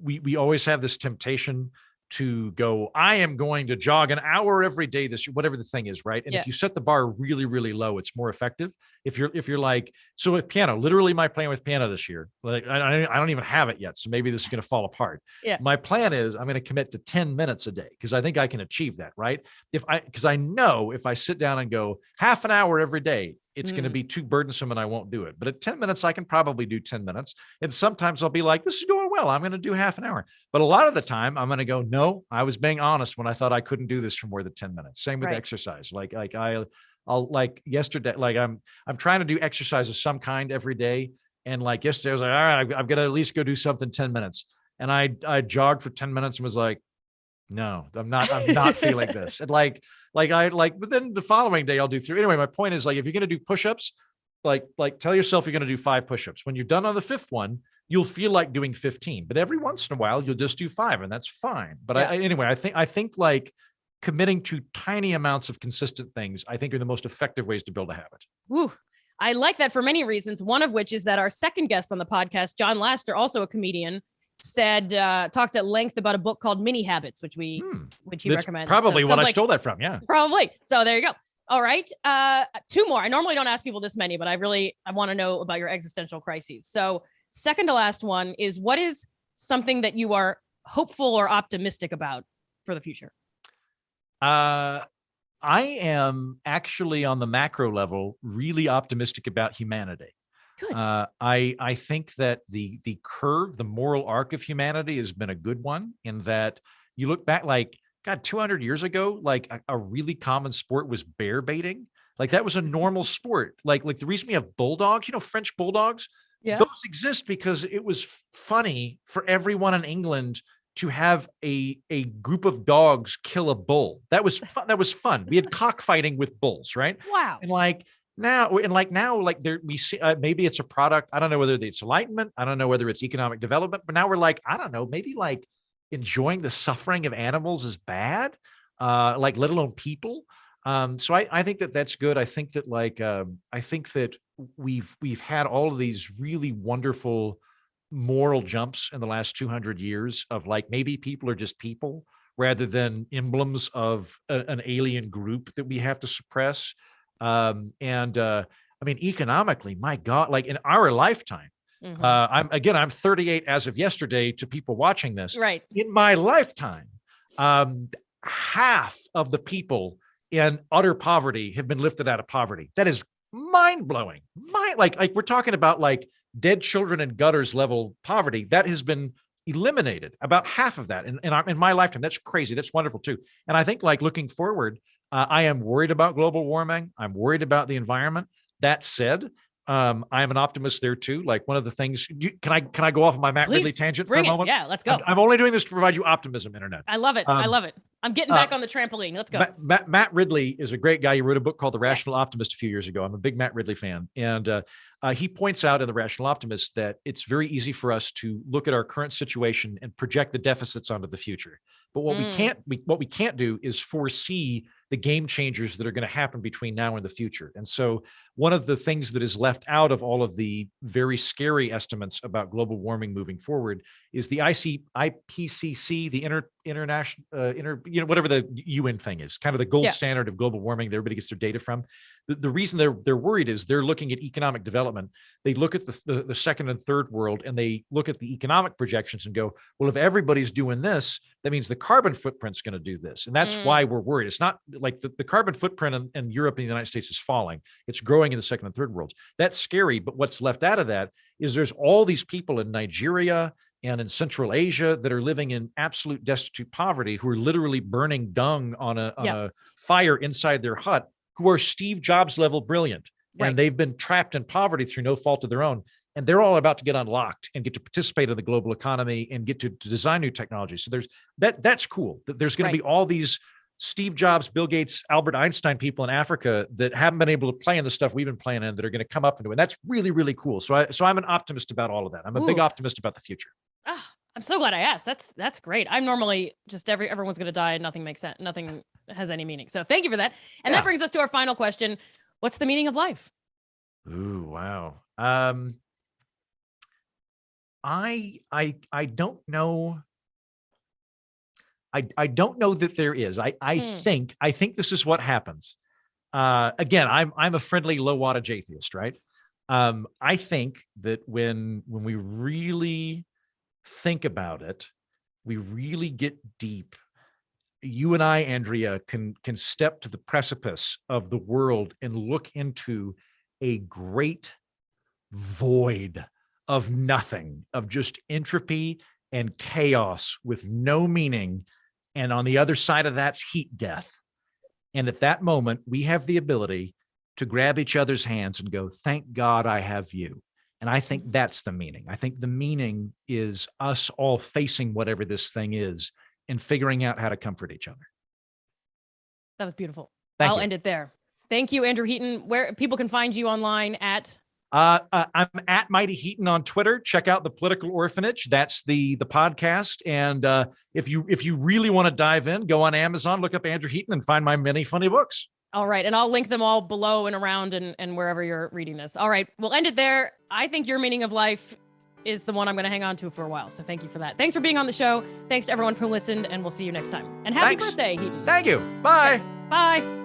we always have this temptation to go, I am going to jog an hour every day this year, whatever the thing is, right? And if you set the bar really, really low, it's more effective. If you're like, so with piano, literally my plan with piano this year, like I don't even have it yet. So maybe this is going to fall apart. Yeah. My plan is I'm going to commit to 10 minutes a day because I think I can achieve that, right? Because I know if I sit down and go half an hour every day, it's going to be too burdensome and I won't do it. But at 10 minutes, I can probably do 10 minutes. And sometimes I'll be like, this is going well. I'm going to do half an hour. But a lot of the time I'm going to go, no, I was being honest when I thought I couldn't do this for more than 10 minutes. Same with exercise. I'll like yesterday, like I'm trying to do exercise of some kind every day. And like yesterday I was like, all right, I've got to at least go do something 10 minutes. And I jogged for 10 minutes and was like, no, I'm not feeling this. And but then the following day I'll do 3. Anyway, my point is like, if you're going to do push-ups, like tell yourself you're going to do 5 push-ups. When you're done on the 5th one, you'll feel like doing 15, but every once in a while you'll just do 5 and that's fine. But I think like committing to tiny amounts of consistent things, I think are the most effective ways to build a habit. Woo. I like that for many reasons. One of which is that our second guest on the podcast, John Laster, also a comedian, talked at length about a book called Mini Habits, which he recommends. Probably what I stole that from. Yeah, probably. So there you go. All right. 2 more. I normally don't ask people this many, but I want to know about your existential crises. So second to last one is, what is something that you are hopeful or optimistic about for the future? I am actually on the macro level really optimistic about humanity. Good. I think that the curve, the moral arc of humanity has been a good one in that you look back like, God, 200 years ago, like a really common sport was bear baiting. Like that was a normal sport. Like the reason we have bulldogs, French bulldogs, Yeah. those exist because it was funny for everyone in England to have a group of dogs kill a bull. That was fun. That was fun. We had cockfighting with bulls, right? Wow. And now, there we see maybe it's a product. I don't know whether it's enlightenment. I don't know whether it's economic development. But now we're like, I don't know, maybe like enjoying the suffering of animals is bad, let alone people. So I think that that's good. I think that we've had all of these really wonderful moral jumps in the last 200 years of like maybe people are just people rather than emblems of an alien group that we have to suppress. I mean, economically, my God, like in our lifetime, I'm 38 as of yesterday to people watching this. Right. In my lifetime, half of the people in utter poverty have been lifted out of poverty. That is mind blowing. Like we're talking about like dead children in gutters level poverty that has been eliminated. About half of that in my lifetime. That's crazy. That's wonderful too. And I think like looking forward, I am worried about global warming. I'm worried about the environment. That said, I am an optimist there too. Like one of the things, can I go off on my Matt Ridley tangent for a moment? Yeah, let's go. I'm only doing this to provide you optimism, Internet. I love it. I love it. I'm getting back on the trampoline. Let's go. Matt Ridley is a great guy. He wrote a book called The Rational Optimist a few years ago. I'm a big Matt Ridley fan. And he points out in The Rational Optimist that it's very easy for us to look at our current situation and project the deficits onto the future. But what we can't do is foresee the game changers that are going to happen between now and the future. And so one of the things that is left out of all of the very scary estimates about global warming moving forward is the IPCC, the international, whatever the UN thing is, kind of the gold standard of global warming that everybody gets their data from. The reason they're worried is they're looking at economic development. They look at the second and third world, and they look at the economic projections and go, well, if everybody's doing this, that means the carbon footprint's going to do this. And that's why we're worried. It's not like the carbon footprint in Europe and the United States is falling. It's growing in the second and third worlds. That's scary. But what's left out of that is there's all these people in Nigeria and in Central Asia that are living in absolute destitute poverty, who are literally burning dung on a fire inside their hut, who are Steve Jobs level brilliant. Right. And they've been trapped in poverty through no fault of their own. And they're all about to get unlocked and get to participate in the global economy and get to design new technologies. So that's cool. There's going to be all these Steve Jobs, Bill Gates, Albert Einstein people in Africa that haven't been able to play in the stuff we've been playing in that are going to come up into it. And that's really, really cool. So I'm an optimist about all of that. I'm a big optimist about the future. I'm so glad I asked. That's great. I'm normally just everyone's going to die and nothing makes sense. Nothing has any meaning. So thank you for that. And that brings us to our final question. What's the meaning of life? Ooh, wow. I don't know. I don't know that there is. I think this is what happens. Again, I'm a friendly low wattage atheist, right? I think that when we really think about it, we really get deep. You and I, Andrea, can step to the precipice of the world and look into a great void of nothing, of just entropy and chaos with no meaning. And on the other side of that's heat death. And at that moment, we have the ability to grab each other's hands and go, thank God I have you. And I think that's the meaning. I think the meaning is us all facing whatever this thing is and figuring out how to comfort each other. That was beautiful. I'll end it there. Thank you, Andrew Heaton. Where people can find you online at? I'm at Mighty Heaton on Twitter. Check out The Political Orphanage. That's the podcast. And if you really want to dive in, go on Amazon, look up Andrew Heaton and find my many funny books. All right. And I'll link them all below and around and wherever you're reading this. All right. We'll end it there. I think your meaning of life is the one I'm going to hang on to for a while. So thank you for that. Thanks for being on the show. Thanks to everyone who listened, and we'll see you next time. And happy birthday, Heaton. Thank you. Bye. Yes. Bye.